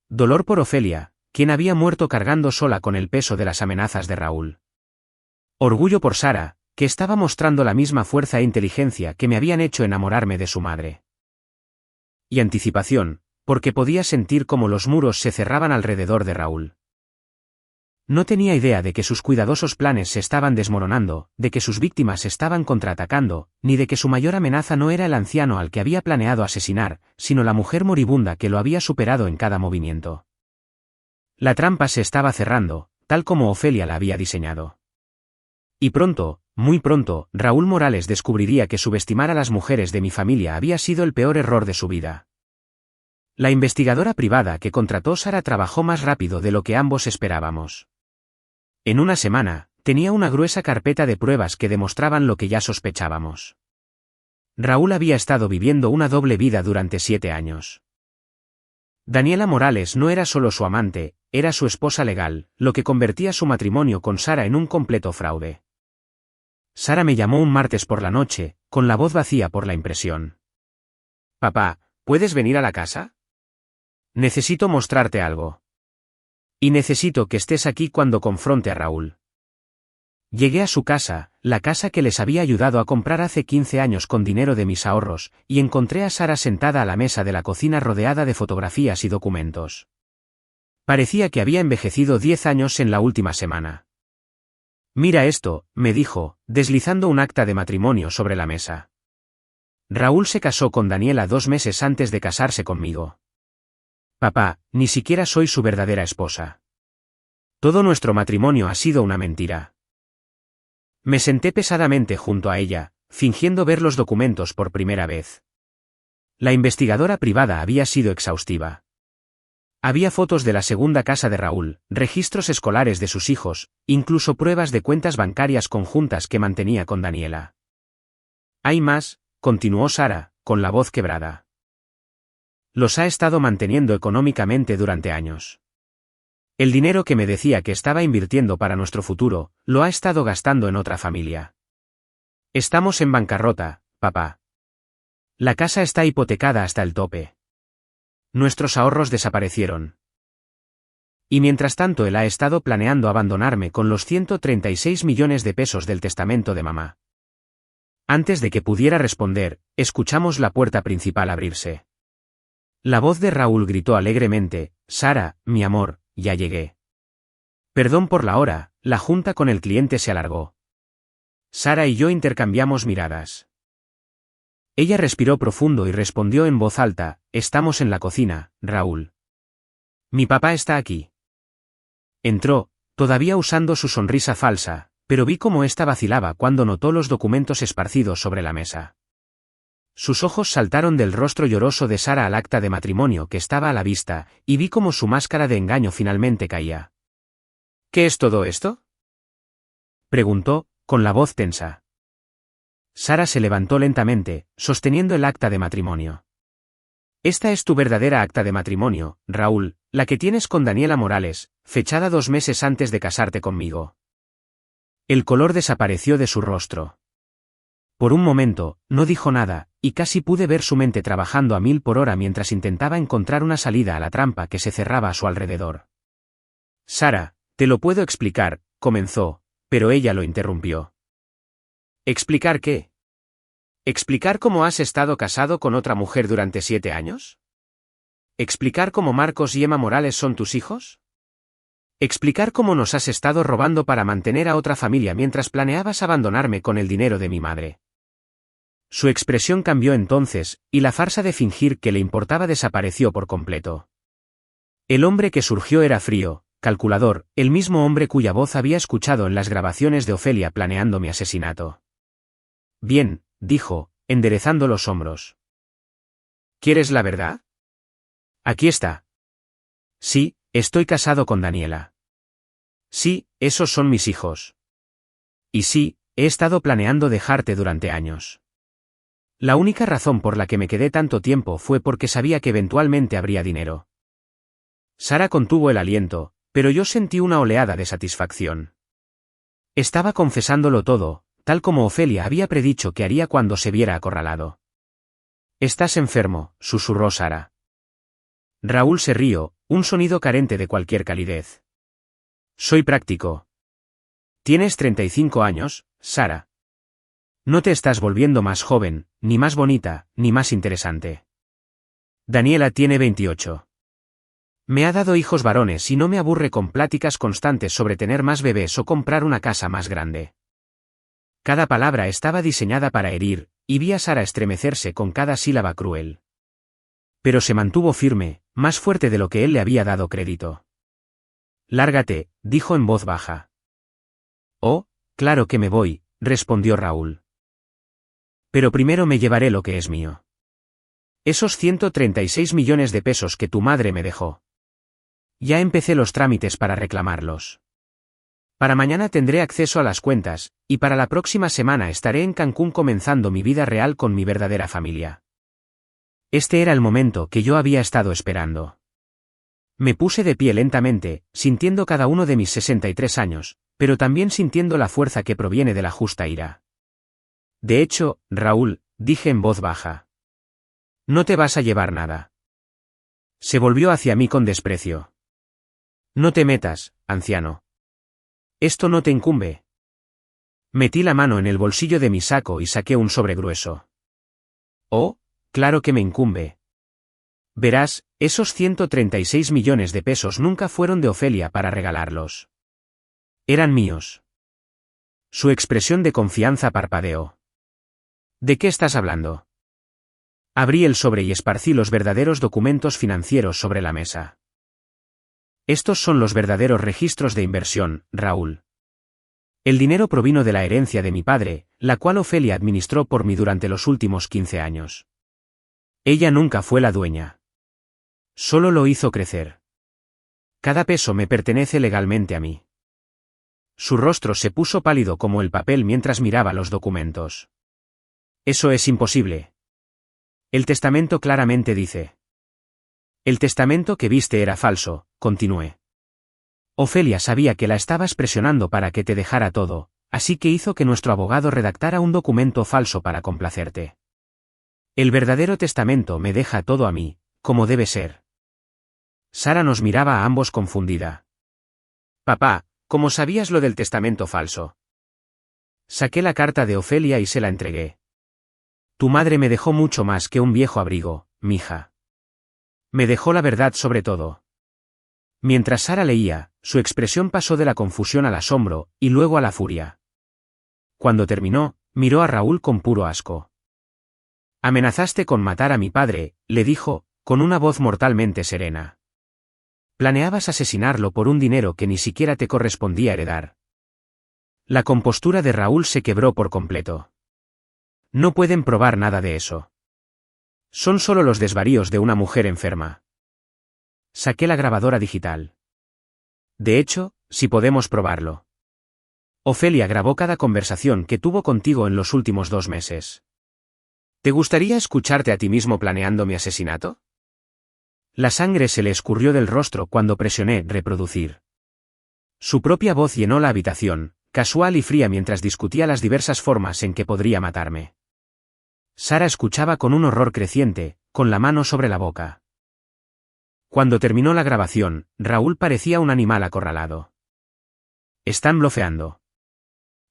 Dolor por Ofelia, quien había muerto cargando sola con el peso de las amenazas de Raúl. Orgullo por Sara, que estaba mostrando la misma fuerza e inteligencia que me habían hecho enamorarme de su madre. Y anticipación, porque podía sentir cómo los muros se cerraban alrededor de Raúl. No tenía idea de que sus cuidadosos planes se estaban desmoronando, de que sus víctimas estaban contraatacando, ni de que su mayor amenaza no era el anciano al que había planeado asesinar, sino la mujer moribunda que lo había superado en cada movimiento. La trampa se estaba cerrando, tal como Ofelia la había diseñado. Y pronto, muy pronto, Raúl Morales descubriría que subestimar a las mujeres de mi familia había sido el peor error de su vida. La investigadora privada que contrató Sara trabajó más rápido de lo que ambos esperábamos. En una semana, tenía una gruesa carpeta de pruebas que demostraban lo que ya sospechábamos. Raúl había estado viviendo una doble vida durante 7 años. Daniela Morales no era solo su amante, era su esposa legal, lo que convertía su matrimonio con Sara en un completo fraude. Sara me llamó un martes por la noche, con la voz vacía por la impresión. «Papá, ¿puedes venir a la casa? Necesito mostrarte algo. Y necesito que estés aquí cuando confronte a Raúl». Llegué a su casa, la casa que les había ayudado a comprar hace 15 años con dinero de mis ahorros, y encontré a Sara sentada a la mesa de la cocina rodeada de fotografías y documentos. Parecía que había envejecido 10 años en la última semana. «Mira esto», me dijo, deslizando un acta de matrimonio sobre la mesa. Raúl se casó con Daniela 2 meses antes de casarse conmigo. Papá, ni siquiera soy su verdadera esposa. Todo nuestro matrimonio ha sido una mentira. Me senté pesadamente junto a ella, fingiendo ver los documentos por primera vez. La investigadora privada había sido exhaustiva. Había fotos de la segunda casa de Raúl, registros escolares de sus hijos, incluso pruebas de cuentas bancarias conjuntas que mantenía con Daniela. «Hay más», continuó Sara, con la voz quebrada. «Los ha estado manteniendo económicamente durante años. El dinero que me decía que estaba invirtiendo para nuestro futuro, lo ha estado gastando en otra familia. Estamos en bancarrota, papá. La casa está hipotecada hasta el tope. Nuestros ahorros desaparecieron. Y mientras tanto él ha estado planeando abandonarme con los 136 millones de pesos del testamento de mamá». Antes de que pudiera responder, escuchamos la puerta principal abrirse. La voz de Raúl gritó alegremente: «Sara, mi amor, ya llegué». «Perdón por la hora», la junta con el cliente se alargó. Sara y yo intercambiamos miradas. Ella respiró profundo y respondió en voz alta: «Estamos en la cocina, Raúl. Mi papá está aquí». Entró, todavía usando su sonrisa falsa, pero vi cómo ésta vacilaba cuando notó los documentos esparcidos sobre la mesa. Sus ojos saltaron del rostro lloroso de Sara al acta de matrimonio que estaba a la vista, y vi cómo su máscara de engaño finalmente caía. «¿Qué es todo esto?», preguntó, con la voz tensa. Sara se levantó lentamente, sosteniendo el acta de matrimonio. «Esta es tu verdadera acta de matrimonio, Raúl, la que tienes con Daniela Morales, fechada 2 meses antes de casarte conmigo». El color desapareció de su rostro. Por un momento, no dijo nada, y casi pude ver su mente trabajando a 1000 por hora mientras intentaba encontrar una salida a la trampa que se cerraba a su alrededor. «Sara, te lo puedo explicar», comenzó, pero ella lo interrumpió. «¿Explicar qué? ¿Explicar cómo has estado casado con otra mujer durante 7 años? ¿Explicar cómo Marcos y Emma Morales son tus hijos? ¿Explicar cómo nos has estado robando para mantener a otra familia mientras planeabas abandonarme con el dinero de mi madre?» Su expresión cambió entonces, y la farsa de fingir que le importaba desapareció por completo. El hombre que surgió era frío, calculador, el mismo hombre cuya voz había escuchado en las grabaciones de Ofelia planeando mi asesinato. «Bien», dijo, enderezando los hombros. «¿Quieres la verdad? Aquí está. Sí, estoy casado con Daniela. Sí, esos son mis hijos. Y sí, he estado planeando dejarte durante años. La única razón por la que me quedé tanto tiempo fue porque sabía que eventualmente habría dinero». Sara contuvo el aliento, pero yo sentí una oleada de satisfacción. Estaba confesándolo todo, tal como Ofelia había predicho que haría cuando se viera acorralado. «Estás enfermo», susurró Sara. Raúl se rió, un sonido carente de cualquier calidez. «Soy práctico». «Tienes 35 años, Sara. No te estás volviendo más joven, ni más bonita, ni más interesante. Daniela tiene 28. Me ha dado hijos varones y no me aburre con pláticas constantes sobre tener más bebés o comprar una casa más grande». Cada palabra estaba diseñada para herir, y vi a Sara estremecerse con cada sílaba cruel. Pero se mantuvo firme, más fuerte de lo que él le había dado crédito. Lárgate, dijo en voz baja. Oh, claro que me voy, respondió Raúl. Pero primero me llevaré lo que es mío. Esos 136 millones de pesos que tu madre me dejó. Ya empecé los trámites para reclamarlos. Para mañana tendré acceso a las cuentas, y para la próxima semana estaré en Cancún comenzando mi vida real con mi verdadera familia. Este era el momento que yo había estado esperando. Me puse de pie lentamente, sintiendo cada uno de mis 63 años, pero también sintiendo la fuerza que proviene de la justa ira. De hecho, Raúl, dije en voz baja. No te vas a llevar nada. Se volvió hacia mí con desprecio. No te metas, anciano. Esto no te incumbe. Metí la mano en el bolsillo de mi saco y saqué un sobre grueso. Oh, claro que me incumbe. Verás, esos 136 millones de pesos nunca fueron de Ofelia para regalarlos. Eran míos. Su expresión de confianza parpadeó. ¿De qué estás hablando? Abrí el sobre y esparcí los verdaderos documentos financieros sobre la mesa. Estos son los verdaderos registros de inversión, Raúl. El dinero provino de la herencia de mi padre, la cual Ofelia administró por mí durante los últimos 15 años. Ella nunca fue la dueña. Solo lo hizo crecer. Cada peso me pertenece legalmente a mí. Su rostro se puso pálido como el papel mientras miraba los documentos. Eso es imposible. El testamento claramente dice. El testamento que viste era falso, continué. Ofelia sabía que la estabas presionando para que te dejara todo, así que hizo que nuestro abogado redactara un documento falso para complacerte. El verdadero testamento me deja todo a mí, como debe ser. Sara nos miraba a ambos confundida. Papá, ¿cómo sabías lo del testamento falso? Saqué la carta de Ofelia y se la entregué. Tu madre me dejó mucho más que un viejo abrigo, mija. Me dejó la verdad sobre todo. Mientras Sara leía, su expresión pasó de la confusión al asombro, y luego a la furia. Cuando terminó, miró a Raúl con puro asco. Amenazaste con matar a mi padre, le dijo, con una voz mortalmente serena. Planeabas asesinarlo por un dinero que ni siquiera te correspondía heredar. La compostura de Raúl se quebró por completo. No pueden probar nada de eso. Son solo los desvaríos de una mujer enferma. Saqué la grabadora digital. De hecho, sí podemos probarlo. Ofelia grabó cada conversación que tuvo contigo en los últimos 2 meses. ¿Te gustaría escucharte a ti mismo planeando mi asesinato? La sangre se le escurrió del rostro cuando presioné reproducir. Su propia voz llenó la habitación, casual y fría mientras discutía las diversas formas en que podría matarme. Sara escuchaba con un horror creciente, con la mano sobre la boca. Cuando terminó la grabación, Raúl parecía un animal acorralado. Están blofeando.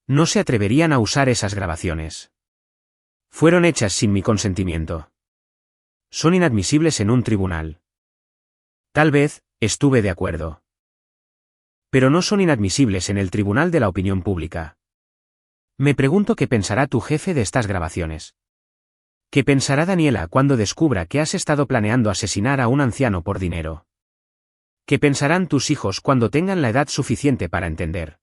No se atreverían a usar esas grabaciones. Fueron hechas sin mi consentimiento. Son inadmisibles en un tribunal. Tal vez, estuve de acuerdo. Pero no son inadmisibles en el tribunal de la opinión pública. Me pregunto qué pensará tu jefe de estas grabaciones. ¿Qué pensará Daniela cuando descubra que has estado planeando asesinar a un anciano por dinero? ¿Qué pensarán tus hijos cuando tengan la edad suficiente para entender?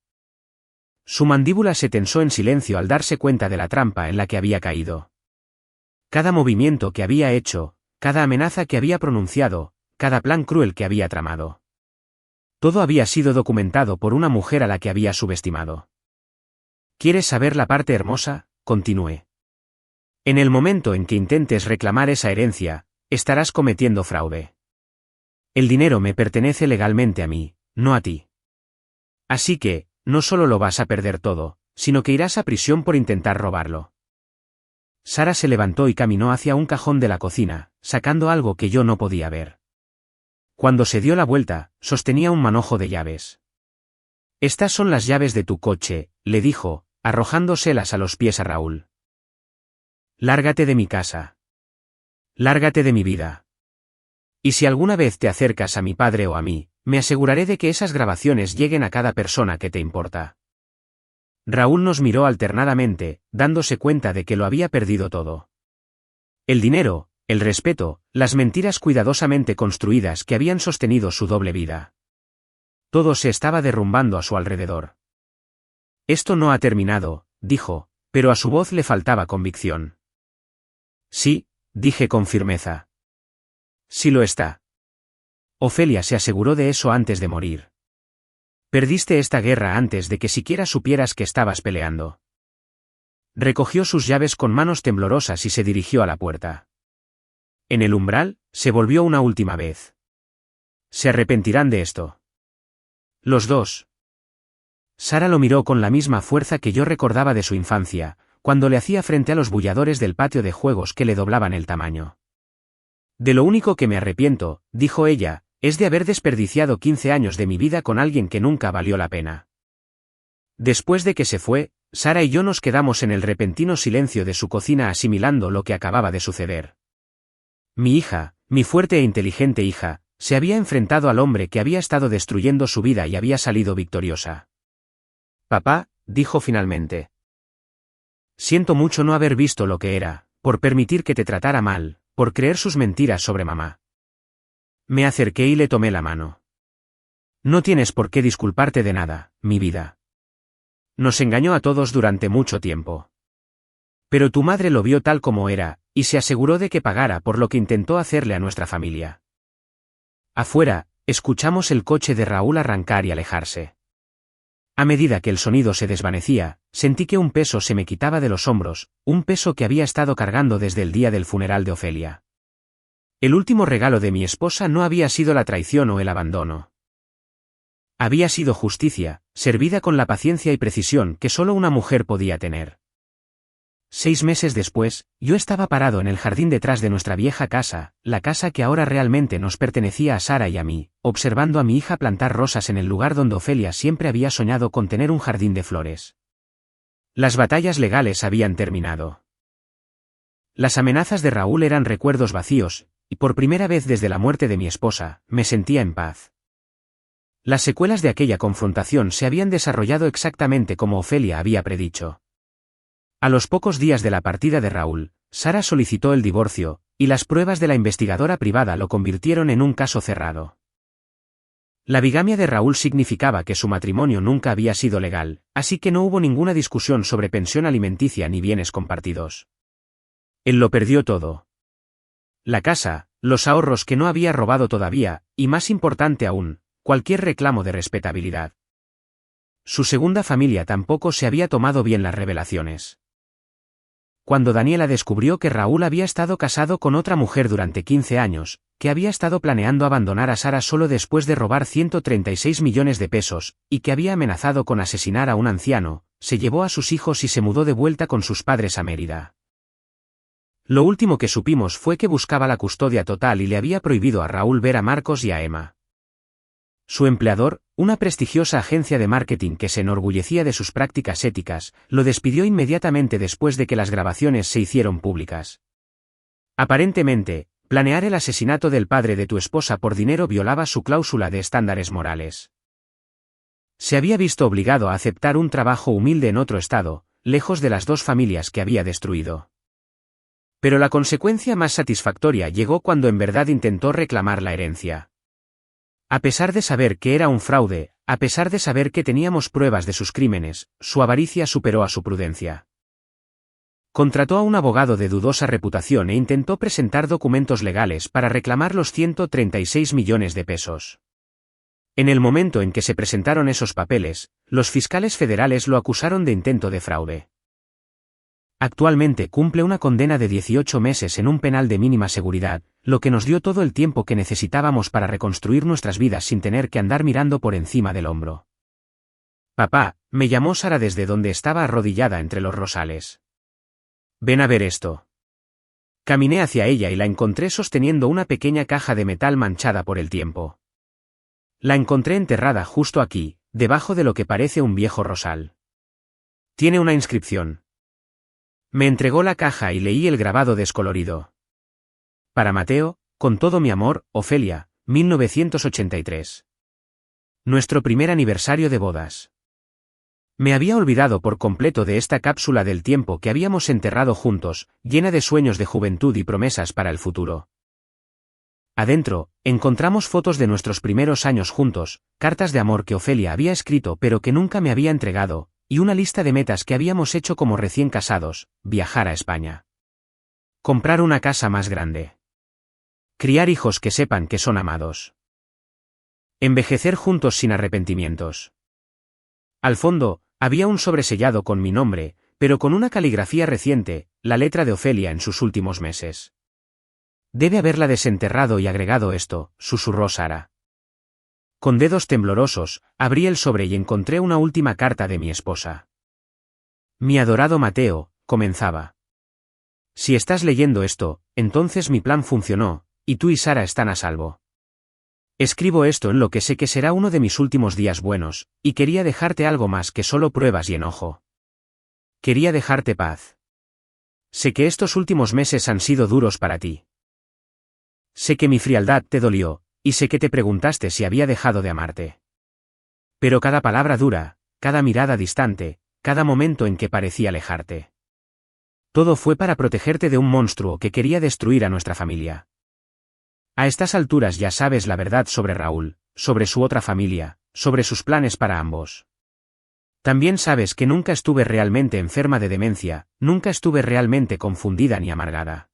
Su mandíbula se tensó en silencio al darse cuenta de la trampa en la que había caído. Cada movimiento que había hecho, cada amenaza que había pronunciado, cada plan cruel que había tramado. Todo había sido documentado por una mujer a la que había subestimado. ¿Quieres saber la parte hermosa? Continué. En el momento en que intentes reclamar esa herencia, estarás cometiendo fraude. El dinero me pertenece legalmente a mí, no a ti. Así que, no solo lo vas a perder todo, sino que irás a prisión por intentar robarlo. Sara se levantó y caminó hacia un cajón de la cocina, sacando algo que yo no podía ver. Cuando se dio la vuelta, sostenía un manojo de llaves. Estas son las llaves de tu coche, le dijo, arrojándoselas a los pies a Raúl. Lárgate de mi casa. Lárgate de mi vida. Y si alguna vez te acercas a mi padre o a mí, me aseguraré de que esas grabaciones lleguen a cada persona que te importa. Raúl nos miró alternadamente, dándose cuenta de que lo había perdido todo. El dinero, el respeto, las mentiras cuidadosamente construidas que habían sostenido su doble vida. Todo se estaba derrumbando a su alrededor. Esto no ha terminado, dijo, pero a su voz le faltaba convicción. Sí, dije con firmeza. Sí lo está. Ofelia se aseguró de eso antes de morir. Perdiste esta guerra antes de que siquiera supieras que estabas peleando. Recogió sus llaves con manos temblorosas y se dirigió a la puerta. En el umbral, se volvió una última vez. Se arrepentirán de esto. Los dos. Sara lo miró con la misma fuerza que yo recordaba de su infancia, cuando le hacía frente a los bulladores del patio de juegos que le doblaban el tamaño. De lo único que me arrepiento, dijo ella, es de haber desperdiciado 15 años de mi vida con alguien que nunca valió la pena. Después de que se fue, Sara y yo nos quedamos en el repentino silencio de su cocina asimilando lo que acababa de suceder. Mi hija, mi fuerte e inteligente hija, se había enfrentado al hombre que había estado destruyendo su vida y había salido victoriosa. Papá, dijo finalmente. Siento mucho no haber visto lo que era, por permitir que te tratara mal, por creer sus mentiras sobre mamá. Me acerqué y le tomé la mano. No tienes por qué disculparte de nada, mi vida. Nos engañó a todos durante mucho tiempo. Pero tu madre lo vio tal como era, y se aseguró de que pagara por lo que intentó hacerle a nuestra familia. Afuera, escuchamos el coche de Raúl arrancar y alejarse. A medida que el sonido se desvanecía, sentí que un peso se me quitaba de los hombros, un peso que había estado cargando desde el día del funeral de Ofelia. El último regalo de mi esposa no había sido la traición o el abandono. Había sido justicia, servida con la paciencia y precisión que solo una mujer podía tener. 6 meses después, yo estaba parado en el jardín detrás de nuestra vieja casa, la casa que ahora realmente nos pertenecía a Sara y a mí, observando a mi hija plantar rosas en el lugar donde Ofelia siempre había soñado con tener un jardín de flores. Las batallas legales habían terminado. Las amenazas de Raúl eran recuerdos vacíos, y por primera vez desde la muerte de mi esposa, me sentía en paz. Las secuelas de aquella confrontación se habían desarrollado exactamente como Ofelia había predicho. A los pocos días de la partida de Raúl, Sara solicitó el divorcio, y las pruebas de la investigadora privada lo convirtieron en un caso cerrado. La bigamia de Raúl significaba que su matrimonio nunca había sido legal, así que no hubo ninguna discusión sobre pensión alimenticia ni bienes compartidos. Él lo perdió todo. La casa, los ahorros que no había robado todavía, y más importante aún, cualquier reclamo de respetabilidad. Su segunda familia tampoco se había tomado bien las revelaciones. Cuando Daniela descubrió que Raúl había estado casado con otra mujer durante 15 años, que había estado planeando abandonar a Sara solo después de robar 136 millones de pesos, y que había amenazado con asesinar a un anciano, se llevó a sus hijos y se mudó de vuelta con sus padres a Mérida. Lo último que supimos fue que buscaba la custodia total y le había prohibido a Raúl ver a Marcos y a Emma. Su empleador, una prestigiosa agencia de marketing que se enorgullecía de sus prácticas éticas, lo despidió inmediatamente después de que las grabaciones se hicieron públicas. Aparentemente, planear el asesinato del padre de tu esposa por dinero violaba su cláusula de estándares morales. Se había visto obligado a aceptar un trabajo humilde en otro estado, lejos de las dos familias que había destruido. Pero la consecuencia más satisfactoria llegó cuando en verdad intentó reclamar la herencia. A pesar de saber que era un fraude, a pesar de saber que teníamos pruebas de sus crímenes, su avaricia superó a su prudencia. Contrató a un abogado de dudosa reputación e intentó presentar documentos legales para reclamar los 136 millones de pesos. En el momento en que se presentaron esos papeles, los fiscales federales lo acusaron de intento de fraude. Actualmente cumple una condena de 18 meses en un penal de mínima seguridad, lo que nos dio todo el tiempo que necesitábamos para reconstruir nuestras vidas sin tener que andar mirando por encima del hombro. Papá, me llamó Sara desde donde estaba arrodillada entre los rosales. Ven a ver esto. Caminé hacia ella y la encontré sosteniendo una pequeña caja de metal manchada por el tiempo. La encontré enterrada justo aquí, debajo de lo que parece un viejo rosal. Tiene una inscripción. Me entregó la caja y leí el grabado descolorido. Para Mateo, con todo mi amor, Ofelia, 1983. Nuestro primer aniversario de bodas. Me había olvidado por completo de esta cápsula del tiempo que habíamos enterrado juntos, llena de sueños de juventud y promesas para el futuro. Adentro, encontramos fotos de nuestros primeros años juntos, cartas de amor que Ofelia había escrito pero que nunca me había entregado, y una lista de metas que habíamos hecho como recién casados: viajar a España, comprar una casa más grande, criar hijos que sepan que son amados, envejecer juntos sin arrepentimientos. Al fondo, había un sobresellado con mi nombre, pero con una caligrafía reciente, la letra de Ofelia en sus últimos meses. Debe haberla desenterrado y agregado esto, susurró Sara. Con dedos temblorosos, abrí el sobre y encontré una última carta de mi esposa. Mi adorado Mateo, comenzaba. Si estás leyendo esto, entonces mi plan funcionó, y tú y Sara están a salvo. Escribo esto en lo que sé que será uno de mis últimos días buenos, y quería dejarte algo más que solo pruebas y enojo. Quería dejarte paz. Sé que estos últimos meses han sido duros para ti. Sé que mi frialdad te dolió, y sé que te preguntaste si había dejado de amarte. Pero cada palabra dura, cada mirada distante, cada momento en que parecía alejarte. Todo fue para protegerte de un monstruo que quería destruir a nuestra familia. A estas alturas ya sabes la verdad sobre Raúl, sobre su otra familia, sobre sus planes para ambos. También sabes que nunca estuve realmente enferma de demencia, nunca estuve realmente confundida ni amargada.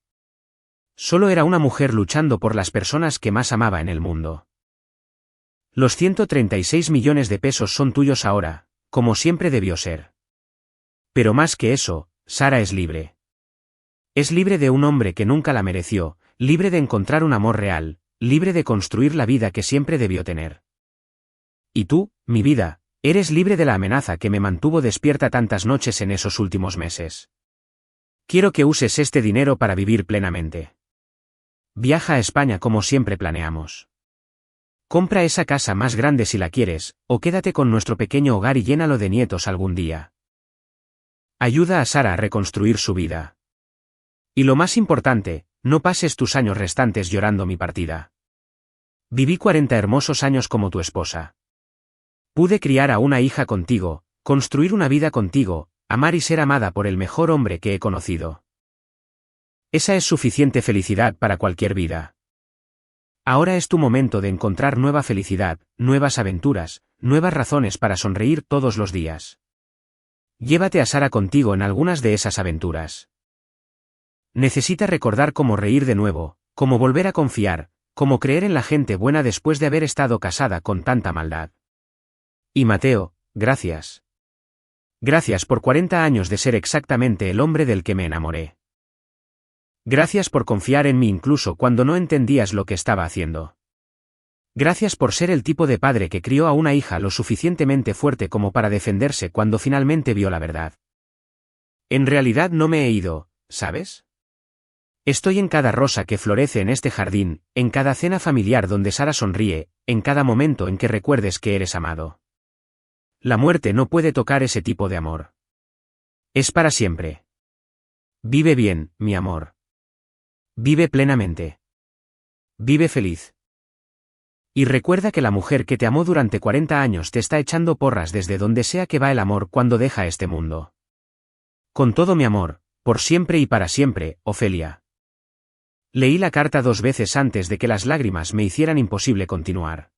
Solo era una mujer luchando por las personas que más amaba en el mundo. Los 136 millones de pesos son tuyos ahora, como siempre debió ser. Pero más que eso, Sara es libre. Es libre de un hombre que nunca la mereció, libre de encontrar un amor real, libre de construir la vida que siempre debió tener. Y tú, mi vida, eres libre de la amenaza que me mantuvo despierta tantas noches en esos últimos meses. Quiero que uses este dinero para vivir plenamente. Viaja a España como siempre planeamos. Compra esa casa más grande si la quieres, o quédate con nuestro pequeño hogar y llénalo de nietos algún día. Ayuda a Sara a reconstruir su vida. Y lo más importante, no pases tus años restantes llorando mi partida. Viví 40 hermosos años como tu esposa. Pude criar a una hija contigo, construir una vida contigo, amar y ser amada por el mejor hombre que he conocido. Esa es suficiente felicidad para cualquier vida. Ahora es tu momento de encontrar nueva felicidad, nuevas aventuras, nuevas razones para sonreír todos los días. Llévate a Sara contigo en algunas de esas aventuras. Necesita recordar cómo reír de nuevo, cómo volver a confiar, cómo creer en la gente buena después de haber estado casada con tanta maldad. Y Mateo, gracias. Gracias por 40 años de ser exactamente el hombre del que me enamoré. Gracias por confiar en mí incluso cuando no entendías lo que estaba haciendo. Gracias por ser el tipo de padre que crió a una hija lo suficientemente fuerte como para defenderse cuando finalmente vio la verdad. En realidad no me he ido, ¿sabes? Estoy en cada rosa que florece en este jardín, en cada cena familiar donde Sara sonríe, en cada momento en que recuerdes que eres amado. La muerte no puede tocar ese tipo de amor. Es para siempre. Vive bien, mi amor. Vive plenamente. Vive feliz. Y recuerda que la mujer que te amó durante 40 años te está echando porras desde donde sea que va el amor cuando deja este mundo. Con todo mi amor, por siempre y para siempre, Ofelia. Leí la carta 2 veces antes de que las lágrimas me hicieran imposible continuar.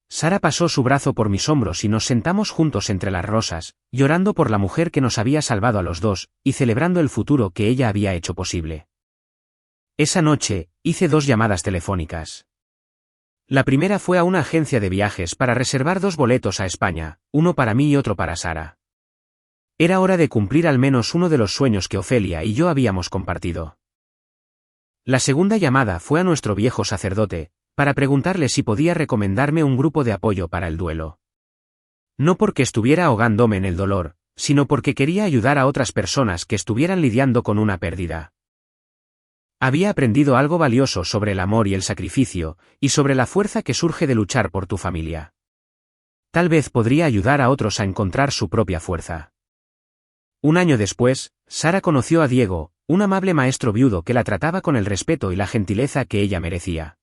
Sara pasó su brazo por mis hombros y nos sentamos juntos entre las rosas, llorando por la mujer que nos había salvado a los dos, y celebrando el futuro que ella había hecho posible. Esa noche, hice 2 llamadas telefónicas. La primera fue a una agencia de viajes para reservar 2 boletos a España, uno para mí y otro para Sara. Era hora de cumplir al menos uno de los sueños que Ofelia y yo habíamos compartido. La segunda llamada fue a nuestro viejo sacerdote, para preguntarle si podía recomendarme un grupo de apoyo para el duelo. No porque estuviera ahogándome en el dolor, sino porque quería ayudar a otras personas que estuvieran lidiando con una pérdida. Había aprendido algo valioso sobre el amor y el sacrificio, y sobre la fuerza que surge de luchar por tu familia. Tal vez podría ayudar a otros a encontrar su propia fuerza. Un año después, Sara conoció a Diego, un amable maestro viudo que la trataba con el respeto y la gentileza que ella merecía.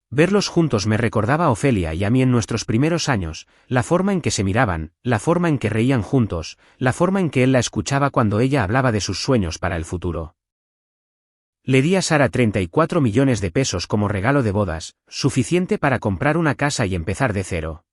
Verlos juntos me recordaba a Ofelia y a mí en nuestros primeros años, la forma en que se miraban, la forma en que reían juntos, la forma en que él la escuchaba cuando ella hablaba de sus sueños para el futuro. Le di a Sara 34 millones de pesos como regalo de bodas, suficiente para comprar una casa y empezar de cero.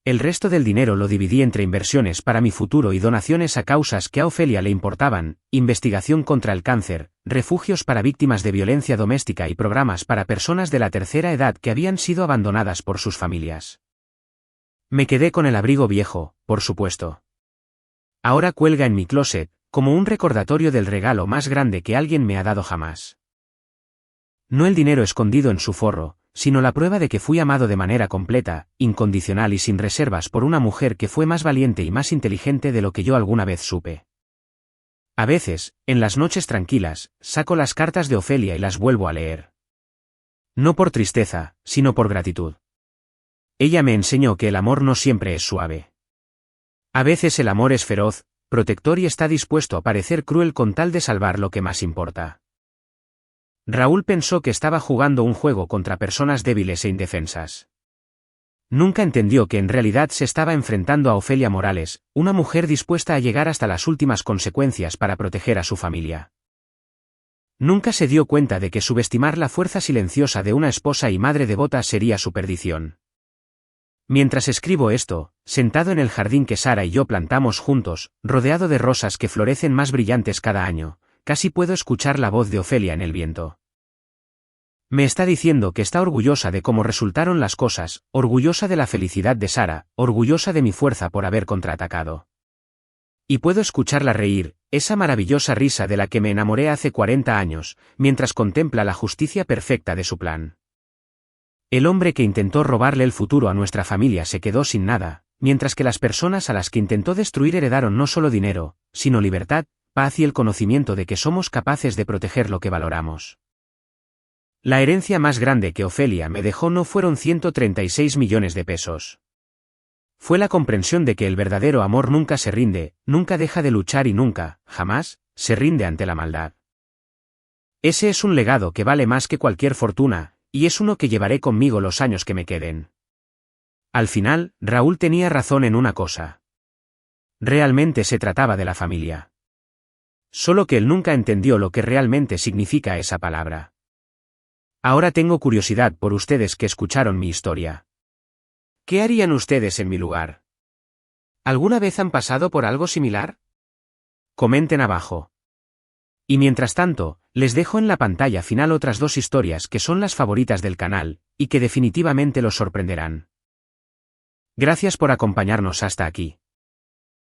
El resto del dinero lo dividí entre inversiones para mi futuro y donaciones a causas que a Ofelia le importaban, investigación contra el cáncer, refugios para víctimas de violencia doméstica y programas para personas de la tercera edad que habían sido abandonadas por sus familias. Me quedé con el abrigo viejo, por supuesto. Ahora cuelga en mi closet, como un recordatorio del regalo más grande que alguien me ha dado jamás. No el dinero escondido en su forro, sino la prueba de que fui amado de manera completa, incondicional y sin reservas por una mujer que fue más valiente y más inteligente de lo que yo alguna vez supe. A veces, en las noches tranquilas, saco las cartas de Ofelia y las vuelvo a leer. No por tristeza, sino por gratitud. Ella me enseñó que el amor no siempre es suave. A veces el amor es feroz, protector y está dispuesto a parecer cruel con tal de salvar lo que más importa. Raúl pensó que estaba jugando un juego contra personas débiles e indefensas. Nunca entendió que en realidad se estaba enfrentando a Ofelia Morales, una mujer dispuesta a llegar hasta las últimas consecuencias para proteger a su familia. Nunca se dio cuenta de que subestimar la fuerza silenciosa de una esposa y madre devota sería su perdición. Mientras escribo esto, sentado en el jardín que Sara y yo plantamos juntos, rodeado de rosas que florecen más brillantes cada año, casi puedo escuchar la voz de Ofelia en el viento. Me está diciendo que está orgullosa de cómo resultaron las cosas, orgullosa de la felicidad de Sara, orgullosa de mi fuerza por haber contraatacado. Y puedo escucharla reír, esa maravillosa risa de la que me enamoré hace 40 años, mientras contempla la justicia perfecta de su plan. El hombre que intentó robarle el futuro a nuestra familia se quedó sin nada, mientras que las personas a las que intentó destruir heredaron no solo dinero, sino libertad, paz y el conocimiento de que somos capaces de proteger lo que valoramos. La herencia más grande que Ofelia me dejó no fueron 136 millones de pesos. Fue la comprensión de que el verdadero amor nunca se rinde, nunca deja de luchar y nunca, jamás, se rinde ante la maldad. Ese es un legado que vale más que cualquier fortuna, y es uno que llevaré conmigo los años que me queden. Al final, Raúl tenía razón en una cosa. Realmente se trataba de la familia. Solo que él nunca entendió lo que realmente significa esa palabra. Ahora tengo curiosidad por ustedes que escucharon mi historia. ¿Qué harían ustedes en mi lugar? ¿Alguna vez han pasado por algo similar? Comenten abajo. Y mientras tanto, les dejo en la pantalla final otras 2 historias que son las favoritas del canal, y que definitivamente los sorprenderán. Gracias por acompañarnos hasta aquí.